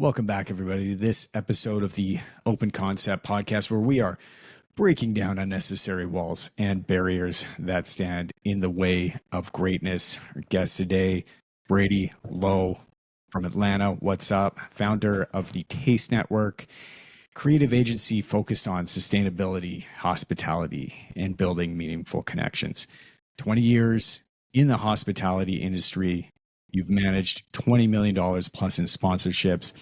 Welcome back, everybody, to this episode of the Open Concept Podcast, where we are breaking down unnecessary walls and barriers that stand in the way of greatness. Our guest today, Brady Lowe from Atlanta. What's up? Founder of the Taste Network, creative agency focused on sustainability, hospitality, and building meaningful connections. 20 years in the hospitality industry. You've managed $20 million plus in sponsorships,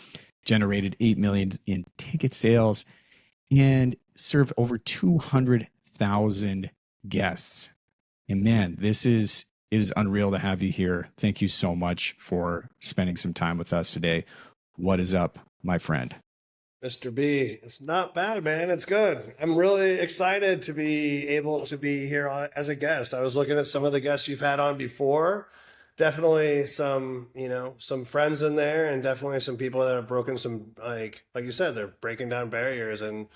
generated $8 million in ticket sales, and served over 200,000 guests. And man, it is unreal to have you here. Thank you so much for spending some time with us today. What is up, my friend? Mr. B, it's not bad, man. It's good. I'm really excited to be able to be here as a guest. I was looking at some of the guests you've had on before. Definitely some friends in there, and definitely some people that have broken some, like you said, they're breaking down barriers and,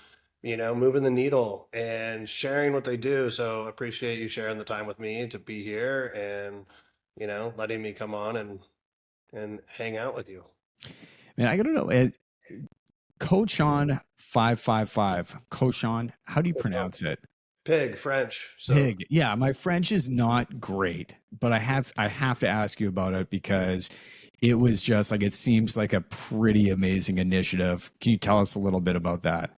moving the needle and sharing what they do. So I appreciate you sharing the time with me to be here and, letting me come on and hang out with you. Man, I gotta know, Cochon 555. Cochon, how do you pronounce it? Pig, French. So. Pig. Yeah, my French is not great, but I have to ask you about it because it was just like, it seems like a pretty amazing initiative. Can you tell us a little bit about that?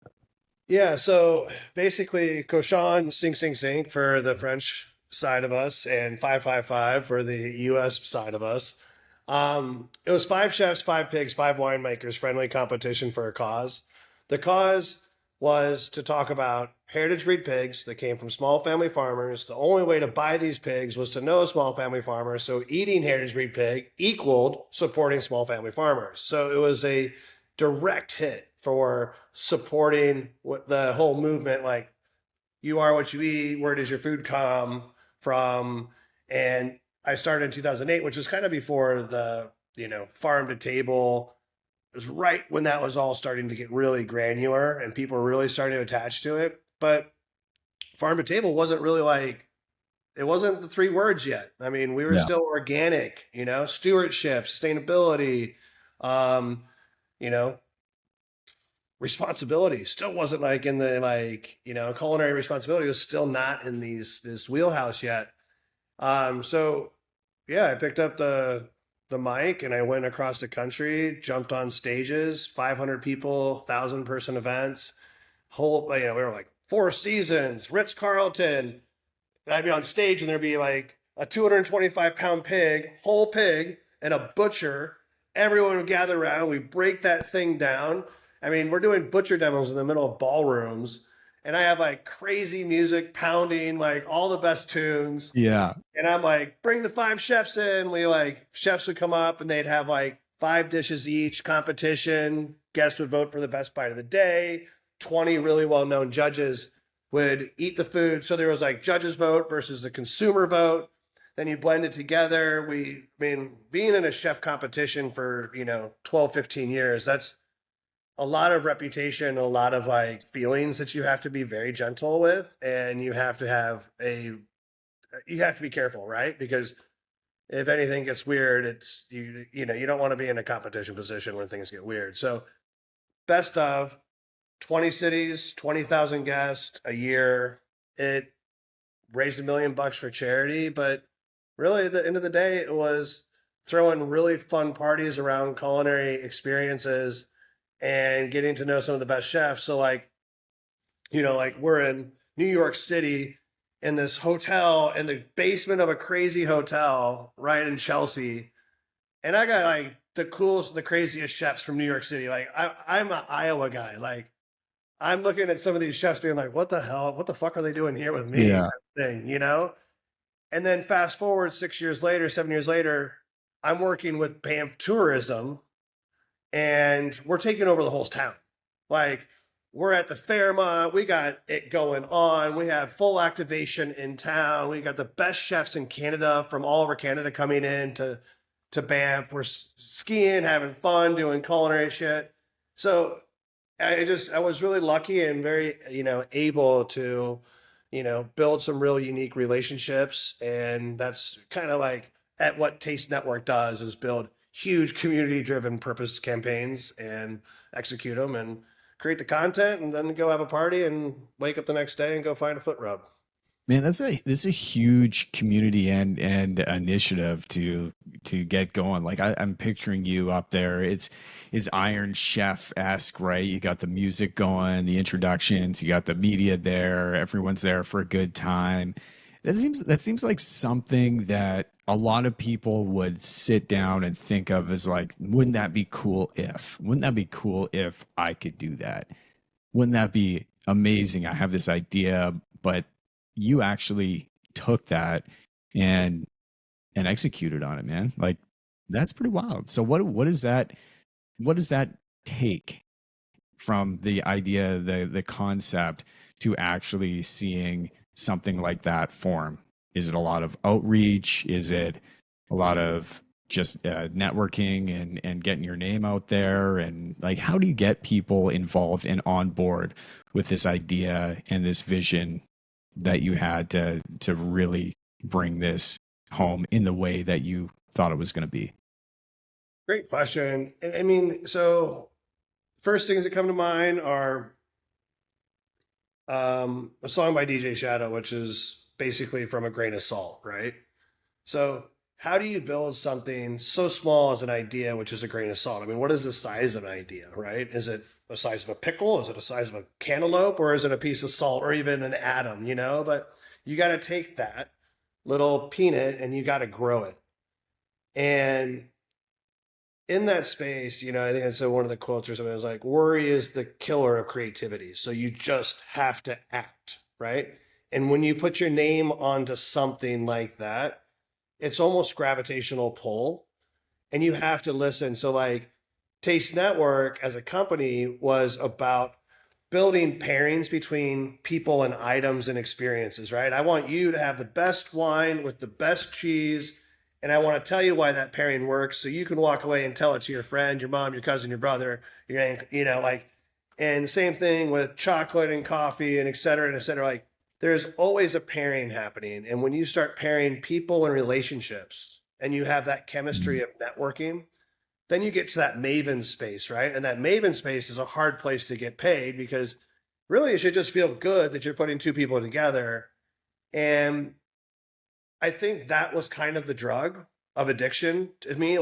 Yeah, so basically Cochon, sing, sing, sing for the French side of us, and 555 for the US side of us. It was 5 chefs, 5 pigs, 5 winemakers, friendly competition for a cause. The cause was to talk about heritage breed pigs that came from small family farmers. The only way to buy these pigs was to know a small family farmer. So eating heritage breed pig equaled supporting small family farmers. So it was a direct hit for supporting the whole movement. Like, you are what you eat. Where does your food come from? And I started in 2008, which was kind of before the, farm to table. It was right when that was all starting to get really granular and people were really starting to attach to it. But farm to table wasn't really it wasn't the 3 words yet. I mean, we were still organic, stewardship, sustainability, responsibility still wasn't in the culinary responsibility was still not in this wheelhouse yet. So yeah, I picked up the mic and I went across the country, jumped on stages, 500 people, 1,000-person events, we were like 4 Seasons, Ritz-Carlton, and I'd be on stage and there'd be like a 225-pound pig, whole pig, and a butcher. Everyone would gather around. We break that thing down. I mean, we're doing butcher demos in the middle of ballrooms. And I have like crazy music pounding, like all the best tunes. Yeah. And I'm like, bring the 5 chefs in. Chefs would come up and they'd have like 5 dishes each, competition. Guests would vote for the best bite of the day. 20 really well-known judges would eat the food. So there was like judges vote versus the consumer vote. Then you blend it together. Being in a chef competition for, 12, 15 years, that's a lot of reputation, a lot of feelings that you have to be very gentle with, and you have to be careful, right? Because if anything gets weird, it's you don't want to be in a competition position when things get weird. So best of 20 cities, 20,000 guests a year. It raised $1 million for charity, but really at the end of the day, it was throwing really fun parties around culinary experiences and getting to know some of the best chefs. So we're in New York City in this hotel in the basement of a crazy hotel right in Chelsea. And I got the coolest, the craziest chefs from New York City. I'm an Iowa guy. I'm looking at some of these chefs being like, what the hell? What the fuck are they doing here with me? Yeah. Kind of thing, you know? And then fast forward 6 years later, 7 years later, I'm working with Banff Tourism and we're taking over the whole town. Like, we're at the Fairmont, we got it going on. We have full activation in town. We got the best chefs in Canada from all over Canada coming in to Banff. We're skiing, having fun, doing culinary shit. So I was really lucky and very, able to, build some real unique relationships. And that's kind of like at what Taste Network does, is build huge community driven purpose campaigns and execute them and create the content and then go have a party and wake up the next day and go find a foot rub. Man, this is a huge community and initiative to get going. Like I'm picturing you up there. It's Iron Chef-esque, right? You got the music going, the introductions, you got the media there, everyone's there for a good time. That seems like something that a lot of people would sit down and think of as like, wouldn't that be cool if? Wouldn't that be cool if I could do that? Wouldn't that be amazing? I have this idea, but you actually took that and executed on it, man. Like that's pretty wild. So what does that take from the idea, the concept to actually seeing something like that form? Is it a lot of outreach? Is it a lot of just networking and getting your name out there? And like, how do you get people involved and on board with this idea and this vision that you had to really bring this home in the way that you thought it was going to be? Great question. I mean, so first things that come to mind are a song by DJ Shadow, which is basically from a grain of salt, right? So, how do you build something so small as an idea, which is a grain of salt? I mean, what is the size of an idea, right? Is it the size of a pickle? Is it the size of a cantaloupe? Or is it a piece of salt or even an atom, But you got to take that little peanut and you got to grow it. And in that space, I think I said one of the quotes or something was like, worry is the killer of creativity. So you just have to act, right? And when you put your name onto something like that, it's almost gravitational pull and you have to listen. So like Taste Network as a company was about building pairings between people and items and experiences, right? I want you to have the best wine with the best cheese. And I want to tell you why that pairing works. So you can walk away and tell it to your friend, your mom, your cousin, your brother, your aunt, and the same thing with chocolate and coffee and et cetera, and et cetera. Like there's always a pairing happening. And when you start pairing people and relationships and you have that chemistry of networking, then you get to that maven space, right? And that maven space is a hard place to get paid because really it should just feel good that you're putting two people together. And I think that was kind of the drug of addiction to me,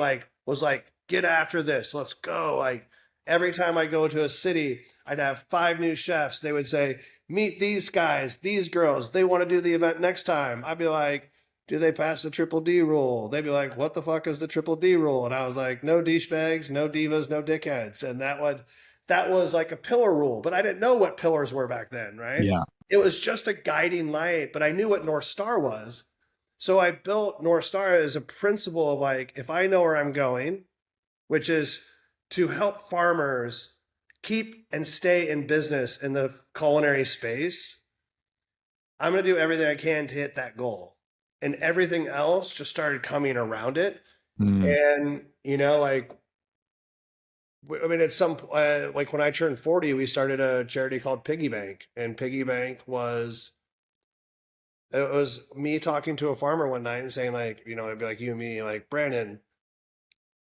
was like, get after this, let's go. Like every time I go to a city, I'd have 5 new chefs. They would say, meet these guys, these girls, they want to do the event next time. I'd be like, do they pass the triple D rule? They'd be like, what the fuck is the triple D rule? And I was like, no douchebags, no divas, no dickheads. And that was like a pillar rule, but I didn't know what pillars were back then, right? Yeah. It was just a guiding light, but I knew what North Star was. So I built North Star as a principle of like, if I know where I'm going, which is to help farmers keep and stay in business in the culinary space, I'm going to do everything I can to hit that goal. And everything else just started coming around it. Mm. And, I mean, at some like when I turned 40, we started a charity called Piggy Bank. And Piggy Bank it was me talking to a farmer one night and saying, like, I'd be like, you and me, like, Brandon,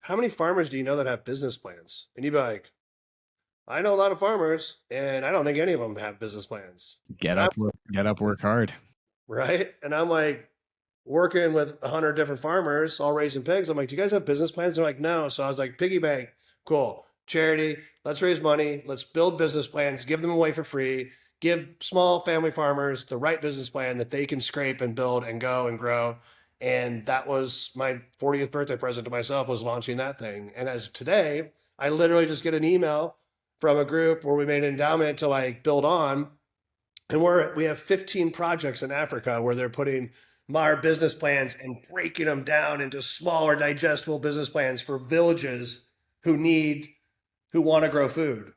how many farmers do you know that have business plans? And you'd be like, I know a lot of farmers, and I don't think any of them have business plans. Get And I'm up, work hard. right. And I'm like, working with 100 different farmers, all raising pigs. I'm like, do you guys have business plans? They're like, no. So I was like, Piggy Bank, cool. Charity, let's raise money. Let's build business plans, give them away for free, give small family farmers the right business plan that they can scrape and build and go and grow. And that was my 40th birthday present to myself, was launching that thing. And as of today, I literally just get an email from a group where we made an endowment to like build on. And we have 15 projects in Africa where they're putting our business plans and breaking them down into smaller digestible business plans for villages who want to grow food.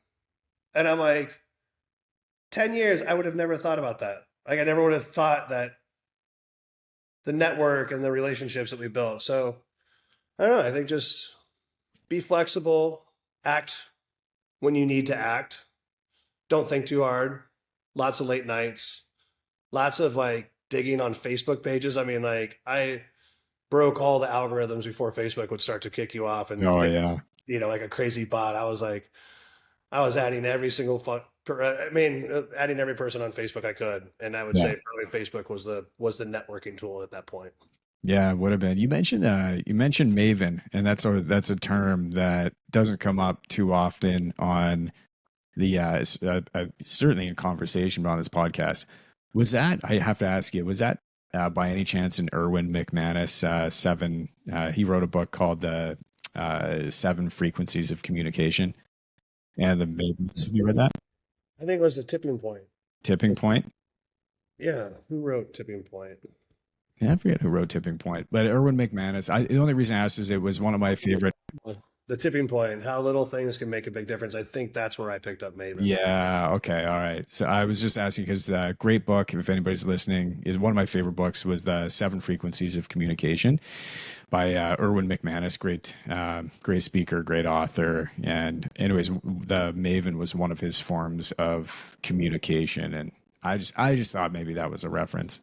And I'm like, 10 years, I would have never thought about that. Like I never would have thought that the network and the relationships that we built. So I don't know. I think just be flexible, act when you need to act. Don't think too hard. Lots of late nights, lots of like digging on Facebook pages. I mean, like I broke all the algorithms before Facebook would start to kick you off and Oh yeah. like a crazy bot. I was adding every single adding every person on Facebook I could, and I would Yeah. say probably Facebook was the networking tool at that point. Yeah, it would have been. You mentioned Maven, and that's a term that doesn't come up too often on the certainly in conversation on this podcast. Was that, I have to ask you, was that by any chance an Erwin McManus seven? He wrote a book called the Seven Frequencies of Communication, and the Mavens. Have you read that? I think it was the tipping point. Tipping Point. Yeah, who wrote Tipping Point? Yeah, I forget who wrote Tipping Point, but Erwin McManus. The only reason I asked is it was one of my favorite. The tipping point, how little things can make a big difference. I think that's where I picked up Maven. Yeah. Okay. All right. So I was just asking because great book. If anybody's listening, is one of my favorite books was the Seven Frequencies of Communication by Erwin McManus. Great speaker, great author. And anyways, the Maven was one of his forms of communication, and I just thought maybe that was a reference.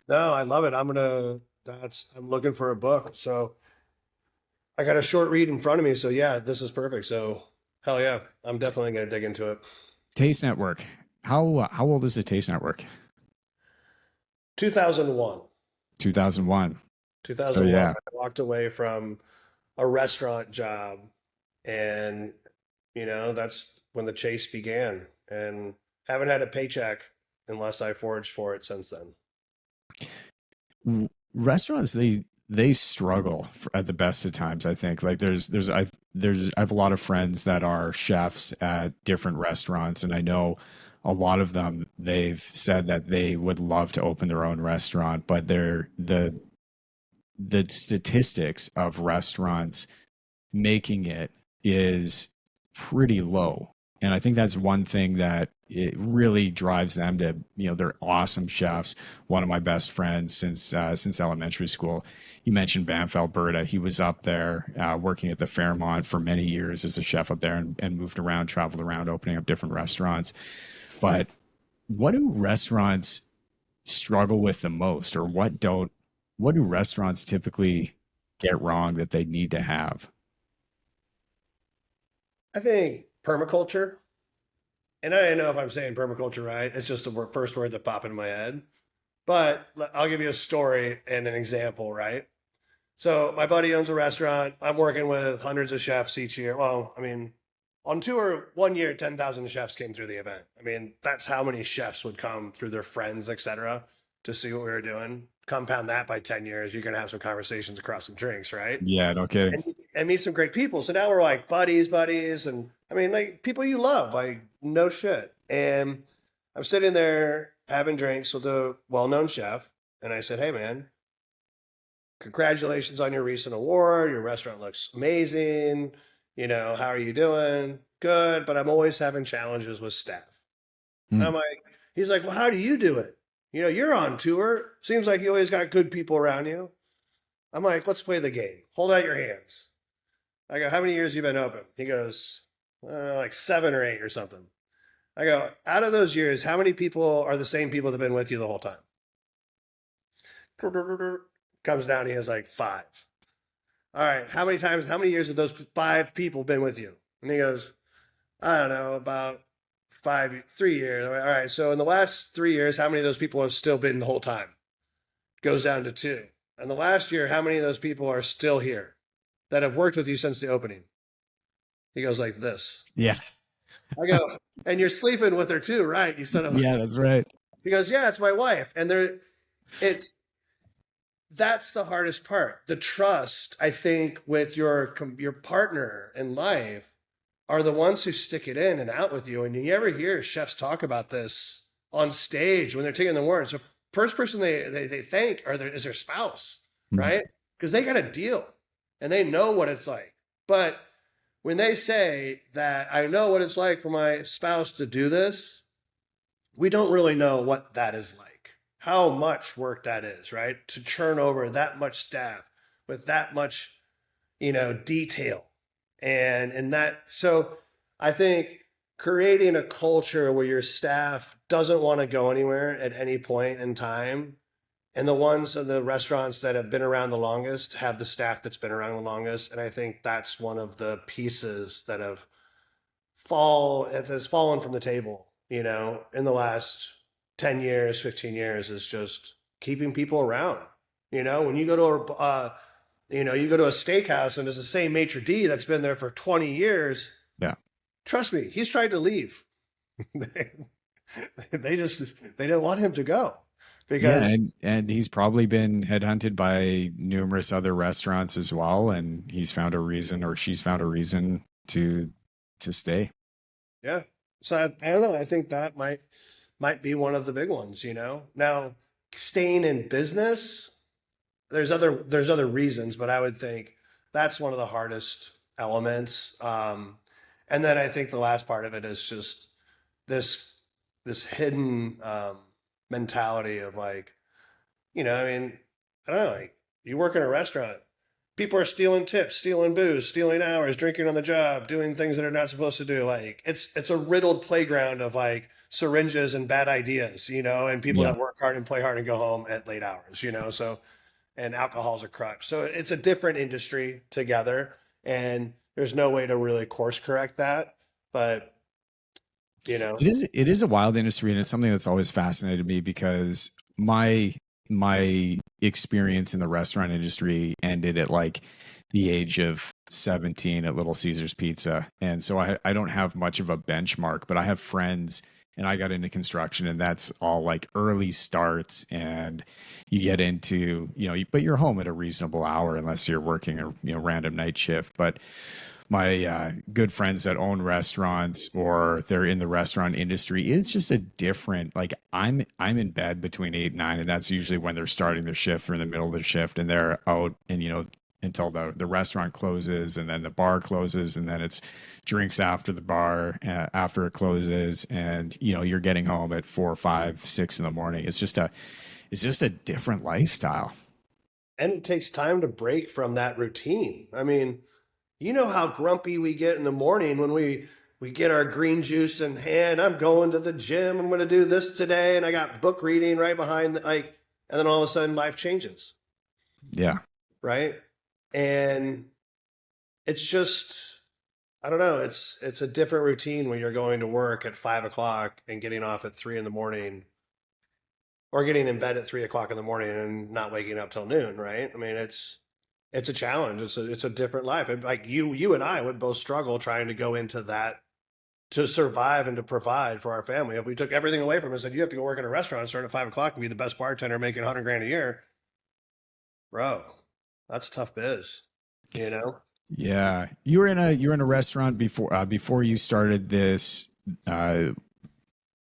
No, I love it. I'm looking for a book. So I got a short read in front of me. So yeah, this is perfect. So hell yeah, I'm definitely going to dig into it. Taste Network. How old is the Taste Network? 2001. 2001. 2001. Yeah. I walked away from a restaurant job, and that's when the chase began, and haven't had a paycheck unless I foraged for it since then. Restaurants, they struggle at the best of times. I think like I have a lot of friends that are chefs at different restaurants, and I know a lot of them, they've said that they would love to open their own restaurant, but the statistics of restaurants making it is pretty low. And I think that's one thing that it really drives them to, they're awesome chefs. One of my best friends since elementary school. You mentioned Banff, Alberta. He was up there working at the Fairmont for many years as a chef up there, and moved around, traveled around, opening up different restaurants. But what do restaurants struggle with the most, or what do restaurants typically get wrong that they need to have? I think permaculture, and I don't know if I'm saying permaculture right. It's just the first word that popped into my head. But I'll give you a story and an example, right? So my buddy owns a restaurant. I'm working with hundreds of chefs each year. Well, I mean, on tour one year, 10,000 chefs came through the event. I mean, that's how many chefs would come through their friends, etc., to see what we were doing. Compound that by 10 years, you're going to have some conversations across some drinks, right? Yeah, no kidding. And meet some great people. So now we're like buddies. And I mean, like people you love, like no shit. And I'm sitting there having drinks with a well-known chef. And I said, hey, man, congratulations on your recent award. Your restaurant looks amazing. How are you doing? Good. But I'm always having challenges with staff. Hmm. He's like, well, how do you do it? You're on tour. Seems like you always got good people around you. I'm like, let's play the game. Hold out your hands. I go, how many years have you been open? He goes, like 7 or 8 or something. I go, out of those years, how many people are the same people that have been with you the whole time? Comes down, he has like 5. All right, how many years have those 5 people been with you? And he goes, I don't know, about 3 years. All right, so in the last 3 years, how many of those people have still been the whole time? Goes down to 2. And the last year, how many of those people are still here that have worked with you since the opening? He goes like this. Yeah. I go, and you're sleeping with her too, right? You said, yeah, that's right. He goes, yeah, it's my wife. And that's the hardest part. The trust, I think, with your partner in life are the ones who stick it in and out with you. And you ever hear chefs talk about this on stage when they're taking the awards. The first person they thank is their spouse, Mhm. right? Because they got a deal and they know what it's like. But when they say that I know what it's like for my spouse to do this, we don't really know what that is like, how much work that is, right? To churn over that much staff with that much, detail. And that, so I think creating a culture where your staff doesn't want to go anywhere at any point in time. And the ones of the restaurants that have been around the longest have the staff that's been around the longest. And I think that's one of the pieces that it has fallen from the table, in the last 10 years, 15 years is just keeping people around. When you go to you go to a steakhouse and there's the same maitre d' that's been there for 20 years. Yeah. Trust me, he's tried to leave. they didn't want him to go Yeah, because and he's probably been headhunted by numerous other restaurants as well, and he's found a reason, or she's found a reason to stay. yeah. So I don't know. I think that might be one of the big ones. Now staying in business, there's other reasons, but I would think that's one of the hardest elements. And then I think the last part of it is just this this hidden mentality of like, I mean, I don't know, like you work in a restaurant, people are stealing tips, stealing booze, stealing hours, drinking on the job, doing things that are not supposed to do. Like it's a riddled playground of like syringes and bad ideas, and people Yeah. that work hard and play hard and go home at late hours, so and alcohol's a crutch. So it's a different industry together, and there's no way to really course correct that. But It is a wild industry, and it's something that's always fascinated me because my experience in the restaurant industry ended at like the age of 17 at Little Caesars Pizza. And so I don't have much of a benchmark, but I have friends, and I got into construction, and that's all like early starts, and you get into, but you're home at a reasonable hour unless you're working a random night shift. But my good friends that own restaurants or they're in the restaurant industry, it's just a different, like I'm in bed between 8 and 9, and that's usually when they're starting their shift or in the middle of the shift, and they're out, and until the restaurant closes, and then the bar closes, and then it's drinks after the bar after it closes, and you're getting home at 4 5 6 in the morning. It's just a different lifestyle. and it takes time to break from that routine. I mean, you know how grumpy we get in the morning when we get our green juice in hand. I'm going to the gym. I'm going to do this today, and I got book reading right behind and then all of a sudden life changes, Yeah. right? And it's just I don't know. It's a different routine when you're going to work at 5 o'clock and getting off at 3 in the morning, or getting in bed at 3 o'clock in the morning and not waking up till noon, right? I mean, it's a challenge. It's a different life. Like you and I would both struggle trying to go into that to survive and to provide for our family. If we took everything away from us and said you have to go work in a restaurant, start at 5 o'clock, and be the best bartender making 100 grand a year, bro, that's tough biz. You know? Yeah, you were in a restaurant before you started this uh,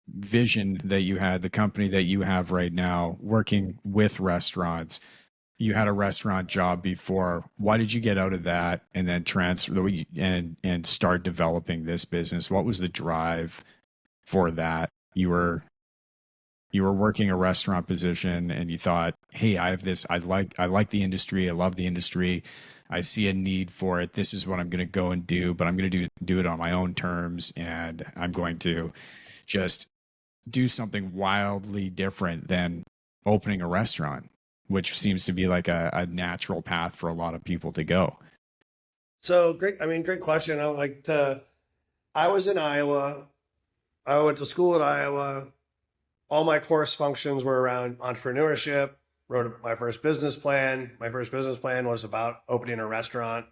vision that you had, the company that you have right now, working with restaurants. You had a restaurant job before. Why did you get out of that and then transfer and start developing this business? What was the drive for that? You were working a restaurant position, and you thought, "Hey, I have this. I like the industry. I love the industry. I see a need for it. This is what I'm going to go and do, but I'm going to do it on my own terms, and I'm going to just do something wildly different than opening a restaurant, which seems to be like a natural path for a lot of people to go." So great. I mean, great question. I was in Iowa. I went to school at Iowa. All my course functions were around entrepreneurship. Wrote my first business plan. My first business plan was about opening a restaurant.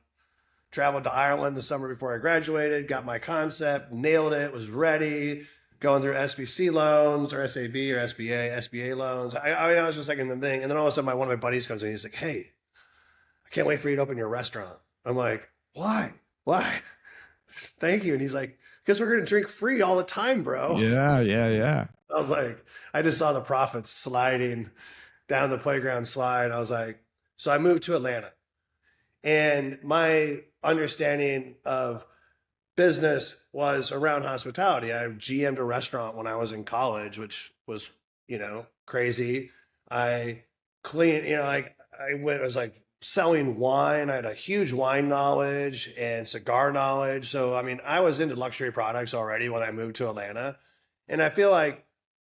Traveled to Ireland the summer before I graduated, got my concept, nailed it, was ready, going through SBC loans or SAB or SBA loans. I was just like in the thing. And then all of a sudden, one of my buddies comes in. He's like, "Hey, I can't wait for you to open your restaurant." I'm like, "Why? Why?" Thank you. And he's like, because we're going to drink free all the time, bro. Yeah, yeah, yeah. I was like, I just saw the profits sliding down the playground slide. I was like, so I moved to Atlanta. And my understanding of business was around hospitality. I GM'd a restaurant when I was in college, which was, crazy. I clean, like I went, I was like selling wine. I had a huge wine knowledge and cigar knowledge. So, I mean, I was into luxury products already when I moved to Atlanta. And I feel like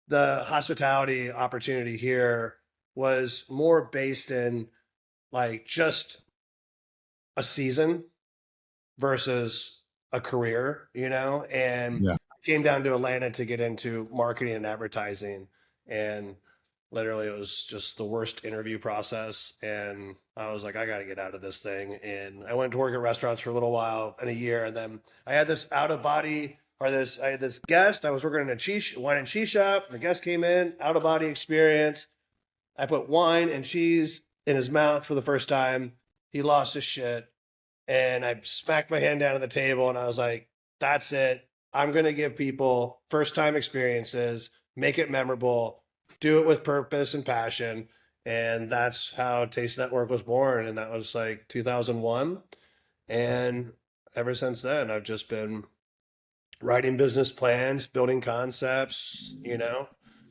the hospitality opportunity here was more based in like just a season versus a career, and Yeah. I came down to Atlanta to get into marketing and advertising. And literally, it was just the worst interview process. And I was like, I got to get out of this thing. And I went to work at restaurants for a little while in a year. And then I had this out of body, I had this guest. I was working in a wine and cheese shop. And the guest came in, out of body experience. I put wine and cheese in his mouth for the first time. He lost his shit. And I smacked my hand down on the table and I was like, that's it. I'm going to give people first time experiences, make it memorable, do it with purpose and passion. And that's how Taste Network was born. And that was like 2001. And ever since then, I've just been writing business plans, building concepts.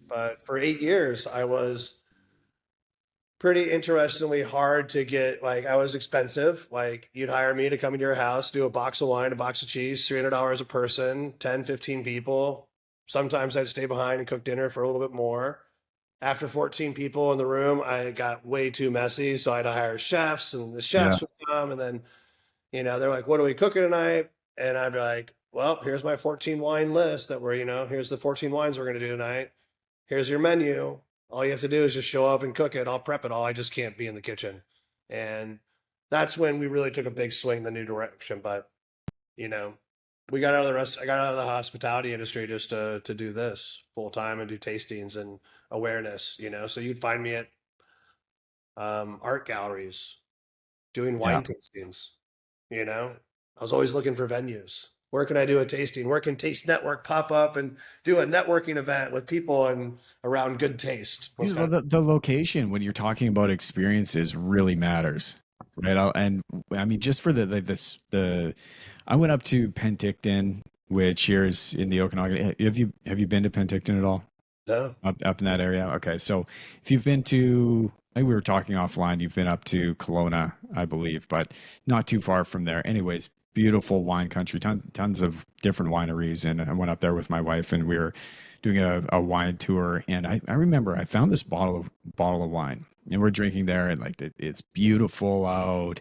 But for 8 years, I was pretty interestingly hard to get. Like, I was expensive. Like, you'd hire me to come into your house, do a box of wine, a box of cheese, $300 a person, 10, 15 people. Sometimes I'd stay behind and cook dinner for a little bit more. After 14 people in the room, I got way too messy. So I had to hire chefs, and the Yeah. chefs would come. And then, they're like, what are we cooking tonight? And I'd be like, well, here's my 14 wine list that here's the 14 wines we're going to do tonight. Here's your menu. All you have to do is just show up and cook it. I'll prep it all. I just can't be in the kitchen. And that's when we really took a big swing in the new direction. But, you know, we got out of the rest. I got out of the hospitality industry just to do this full time and do tastings and awareness. So you'd find me at art galleries doing Yeah. wine tastings. I was always looking for venues. Where can I do a tasting? Where can Taste Network pop up and do a networking event with people and around good taste? Was Well, kind the location when you're talking about experiences really matters, right? And I mean, just for I went up to Penticton, which here's in the Okanagan. Have you been to Penticton at all? no. Up in that area? Okay, so if you've been to, I think we were talking offline. You've been up to Kelowna, I believe, but not too far from there. Anyways, beautiful wine country, tons of different wineries, and I went up there with my wife, and we were doing a wine tour. And I remember I found this bottle of wine, and we're drinking there, and like it's beautiful out.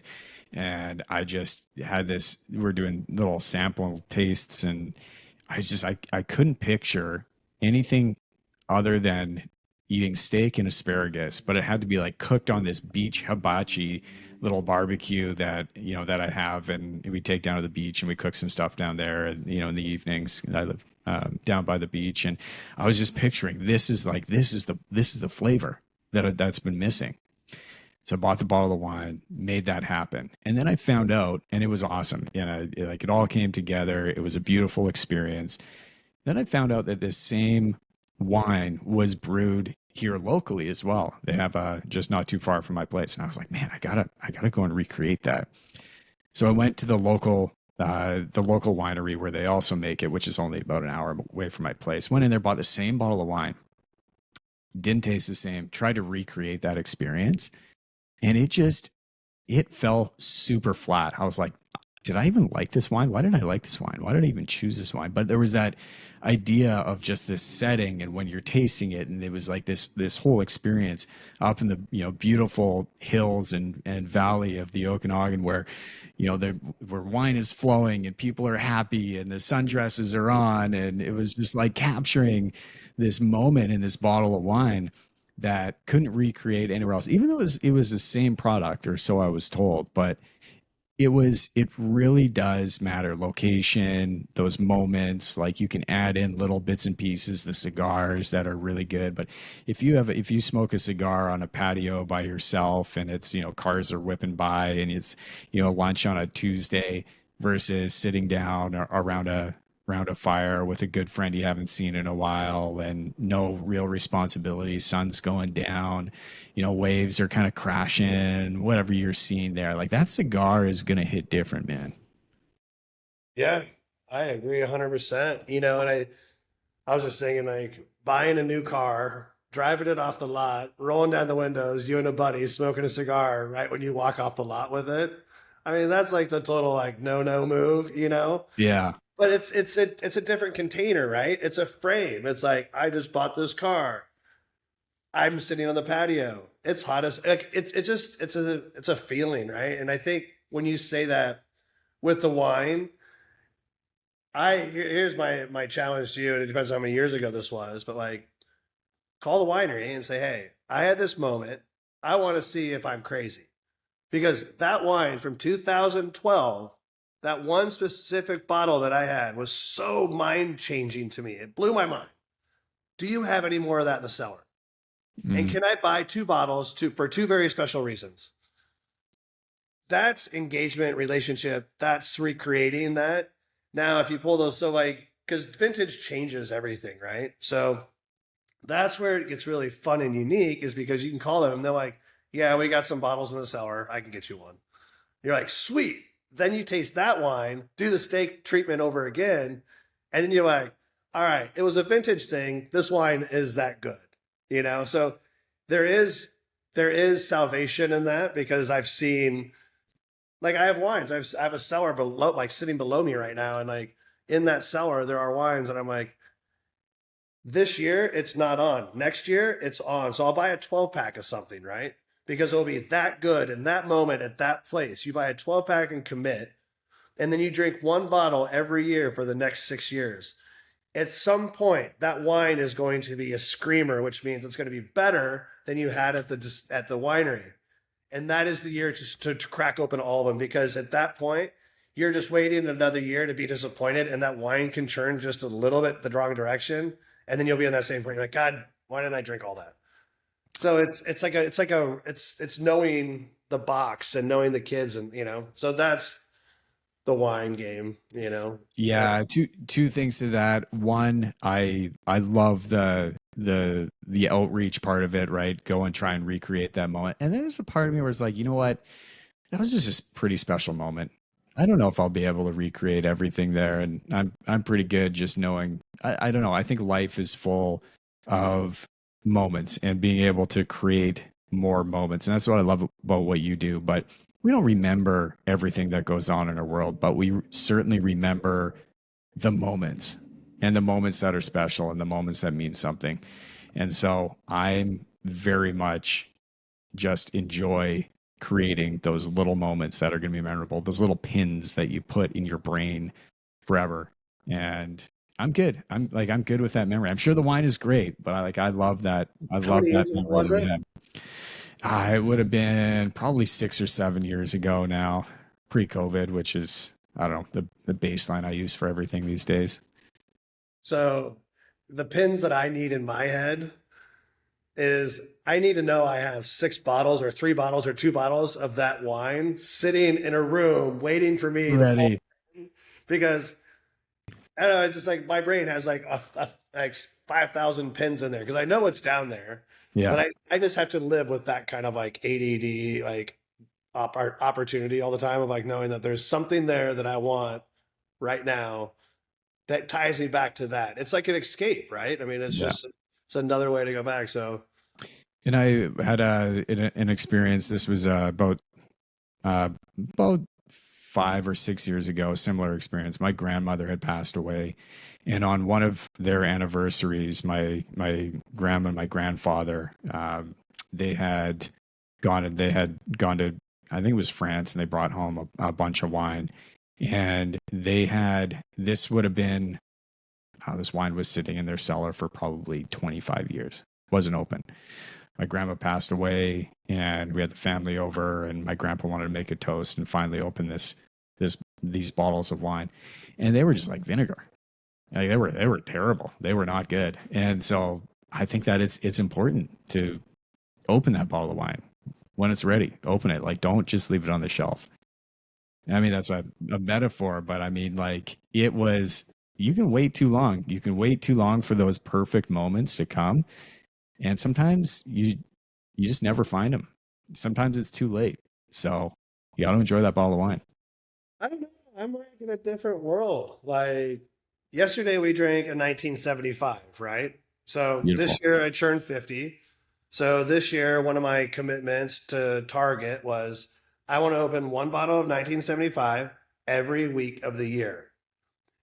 And I just had this. We're doing little sample tastes, and I couldn't picture anything other than eating steak and asparagus, but it had to be like cooked on this beach hibachi little barbecue that I have, and we take down to the beach and we cook some stuff down there, and in the evenings. I live down by the beach, and I was just picturing this is the flavor that's been missing. So I bought the bottle of wine, made that happen. And then I found out, and it was awesome. Like it all came together. It was a beautiful experience. Then I found out that this same wine was brewed here locally as well. They have just not too far from my place. And I was like, man, I gotta go and recreate that. So I went to the local winery where they also make it, which is only about an hour away from my place. Went in there, bought the same bottle of wine, didn't taste the same, tried to recreate that experience, and it fell super flat. I was like, did I even like this wine? Why did I like this wine? Why did I even choose this wine? But there was that idea of just this setting, and when you're tasting it, and it was like this whole experience up in the beautiful hills and valley of the Okanagan, where where wine is flowing and people are happy and the sundresses are on, and it was just like capturing this moment in this bottle of wine that couldn't recreate anywhere else, even though it was the same product, or so I was told. But it really does matter, location, those moments. Like, you can add in little bits and pieces, the cigars that are really good. But if you smoke a cigar on a patio by yourself, and it's cars are whipping by, and it's lunch on a Tuesday, versus sitting down around a fire with a good friend you haven't seen in a while and no real responsibility. Sun's going down, waves are kind of crashing, whatever you're seeing there. Like that cigar is going to hit different, man. Yeah, I agree 100%. And I was just thinking like buying a new car, driving it off the lot, rolling down the windows, you and a buddy smoking a cigar right when you walk off the lot with it. I mean, that's like the total like no move. Yeah. But it's a different container, right? It's a frame. It's like I just bought this car. I'm sitting on the patio. It's hot as like it's a feeling, right? And I think when you say that with the wine, here's my challenge to you, and it depends on how many years ago this was, but like call the winery and say, hey, I had this moment. I want to see if I'm crazy. Because that wine from 2012, that one specific bottle that I had was so mind changing to me. It blew my mind. Do you have any more of that in the cellar? And Mm. can I buy two bottles for two very special reasons? That's engagement, relationship. That's recreating that. Now, if you pull those, so like, because vintage changes everything, right? So that's where it gets really fun and unique is because you can call them and they're like, yeah, we got some bottles in the cellar. I can get you one. You're like, sweet. Then you taste that wine, do the steak treatment over again, and then you're like, all right, it was a vintage thing. This wine is that good. So there is salvation in that because I've seen like I have wines. I have a cellar below, like sitting below me right now, and like in that cellar there are wines, and I'm like, this year it's not on. Next year it's on. So I'll buy a 12 pack of something, right? Because it'll be that good in that moment at that place. You buy a 12 pack and commit, and then you drink one bottle every year for the next 6 years. At some point, that wine is going to be a screamer, which means it's going to be better than you had at the winery. And that is the year to crack open all of them because at that point, you're just waiting another year to be disappointed, and that wine can churn just a little bit the wrong direction, and then you'll be on that same point. You're like, God, why didn't I drink all that? So it's knowing the box and knowing the kids, and so that's the wine game. Yeah, two things to that. One, I love the outreach part of it, right? Go and try and recreate that moment. And then there's a part of me where it's like, you know what? That was just a pretty special moment. I don't know if I'll be able to recreate everything there, and I'm pretty good just knowing. I don't know. I think life is full of moments and being able to create more moments, and that's what I love about what you do. But we don't remember everything that goes on in our world, but we certainly remember the moments and the moments that are special and the moments that mean something. And so I'm very much just enjoy creating those little moments that are going to be memorable, those little pins that you put in your brain forever. And I'm good. I'm good with that memory. I'm sure the wine is great, but I love that. I How love many that years ago memory was that we it? have. It would have been probably 6 or 7 years ago now, pre-COVID, which is I don't know the baseline I use for everything these days. So the pins that I need in my head is I need to know I have 6 bottles or 3 bottles or 2 bottles of that wine sitting in a room waiting for me to pull Ready? because I don't know. It's just like my brain has like 5,000 pins in there because I know it's down there, but Yeah, I just have to live with that kind of like ADD like opportunity all the time of like knowing that there's something there that I want right now that ties me back to that. It's like an escape, right? I mean, yeah. it's another way to go back. So And I had an experience. This was uh, about 5 or 6 years ago. A similar experience. My grandmother had passed away, and on one of their anniversaries, my grandma and my grandfather, they had gone to, I think it was France, and they brought home a bunch of wine, and they had this would have been how this wine was sitting in their cellar for probably 25 years. Wasn't open. My grandma passed away, and we had the family over, and my grandpa wanted to make a toast and finally open these bottles of wine, and they were just like vinegar. Like they were terrible. They were not good. And so I think that it's important to open that bottle of wine when it's ready. Open it. Like don't just leave it on the shelf. I mean, that's a metaphor, but I mean, like, it was, you can wait too long. You can wait too long for those perfect moments to come. And sometimes you just never find them. Sometimes it's too late. So you got to enjoy that bottle of wine. I don't know. I'm like in a different world. Like yesterday we drank a 1975, right? So this Beautiful. year I turned 50. So this year, one of my commitments to Target was I want to open one bottle of 1975 every week of the year.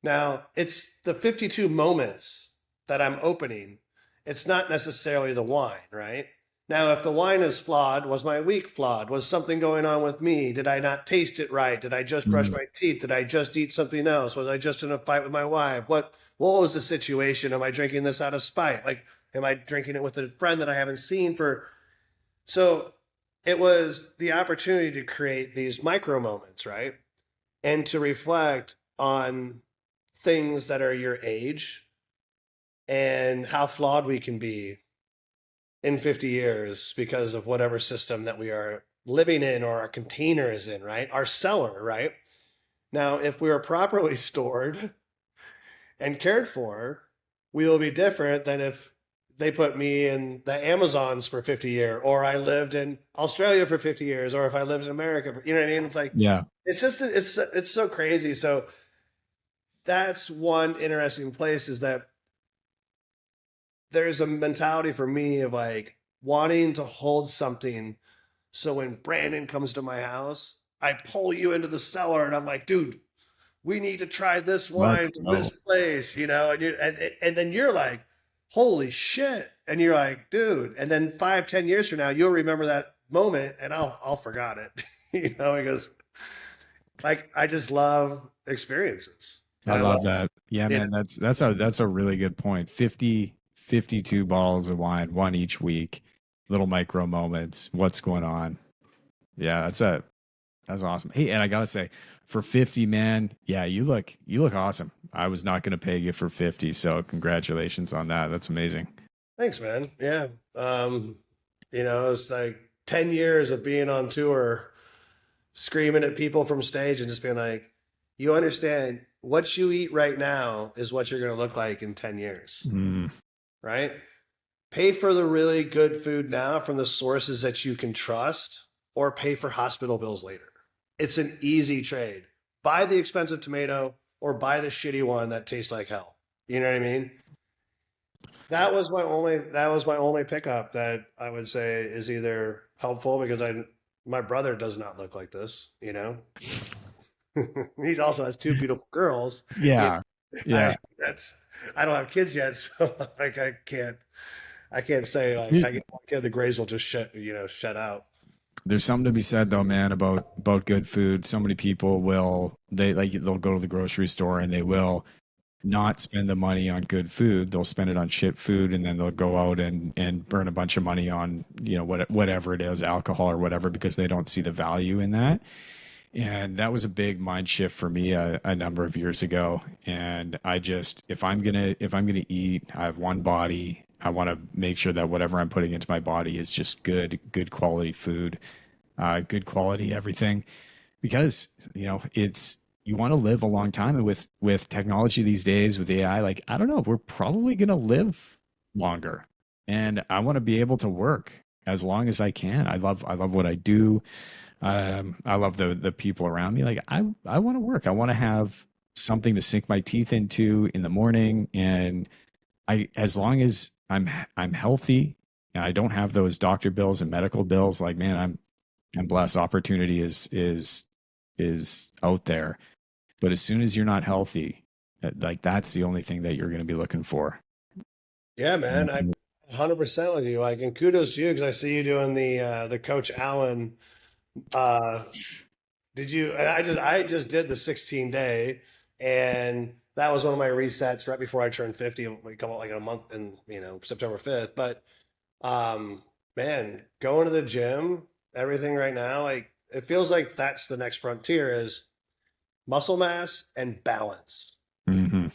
Now, it's the 52 moments that I'm opening. It's not necessarily the wine, right? Now, if the wine is flawed, was my week flawed? Was something going on with me? Did I not taste it right? Did I just brush Mm, my teeth? Did I just eat something else? Was I just in a fight with my wife? What was the situation? Am I drinking this out of spite? Like, am I drinking it with a friend that I haven't seen for? So it was the opportunity to create these micro moments, right? And to reflect on things that are your age and how flawed we can be in 50 years because of whatever system that we are living in or our container is in, right? Our cellar, right? Now, if we are properly stored and cared for, we will be different than if they put me in the Amazons for 50 years, or I lived in Australia for 50 years, or if I lived in America, you know what I mean? It's like, yeah. it's just, it's so crazy. So that's one interesting place is that there's a mentality for me of like wanting to hold something. So when Brandon comes to my house, I pull you into the cellar and I'm like, dude, we need to try this Let's wine from this go. place, and then you're like, holy shit. And you're like, dude, and then 5, 10 years from now, you'll remember that moment and I'll forgot it. Because like I just love experiences. I And I love, love that. Yeah, you know, man, that's a really good point. 52 bottles of wine, one each week, little micro moments. What's going on? Yeah, that's awesome. Hey, and I gotta say, for 50, man, yeah, you look awesome. I was not gonna pay you for 50, so congratulations on that. That's amazing. thanks, man. Yeah. It's like 10 years of being on tour, screaming at people from stage and just being like, you understand what you eat right now is what you're going to look like in 10 years, Mm, right? Pay for the really good food now from the sources that you can trust or pay for hospital bills later. It's an easy trade. Buy the expensive tomato or buy the shitty one that tastes like hell. You know what I mean? That was my only pickup that I would say is either helpful because my brother does not look like this, you know. He's also has two beautiful girls. You yeah, I yeah. that's I don't have kids yet, so like I can't say like Here's- I get one kid, the grays will just shut out. There's something to be said though, man, about good food. So many people they'll go to the grocery store and they will not spend the money on good food. They'll spend it on shit food, and then they'll go out and burn a bunch of money on whatever it is, alcohol or whatever, because they don't see the value in that. And that was a big mind shift for me a number of years ago. And I just, if I'm gonna eat, I have one body. I want to make sure that whatever I'm putting into my body is just good quality food, good quality everything, because it's, you want to live a long time. And with technology these days, with AI, like, I don't know, we're probably going to live longer, and I want to be able to work as long as I can. I love what I do. I love the people around me. Like, I want to work. I want to have something to sink my teeth into in the morning. And as long as I'm healthy and I don't have those doctor bills and medical bills, like, man, I'm blessed. Opportunity is out there. But as soon as you're not healthy, like, that's the only thing that you're going to be looking for. Yeah, man, I 100% with you. Like, and kudos to you because I see you doing the Coach Allen. Uh, did you? And I just did the 16 day, and that was one of my resets right before I turned 50. We come out like in a month in September 5th. But um, man, going to the gym, everything right now, like it feels like that's the next frontier is muscle mass and balance. Mm-hmm.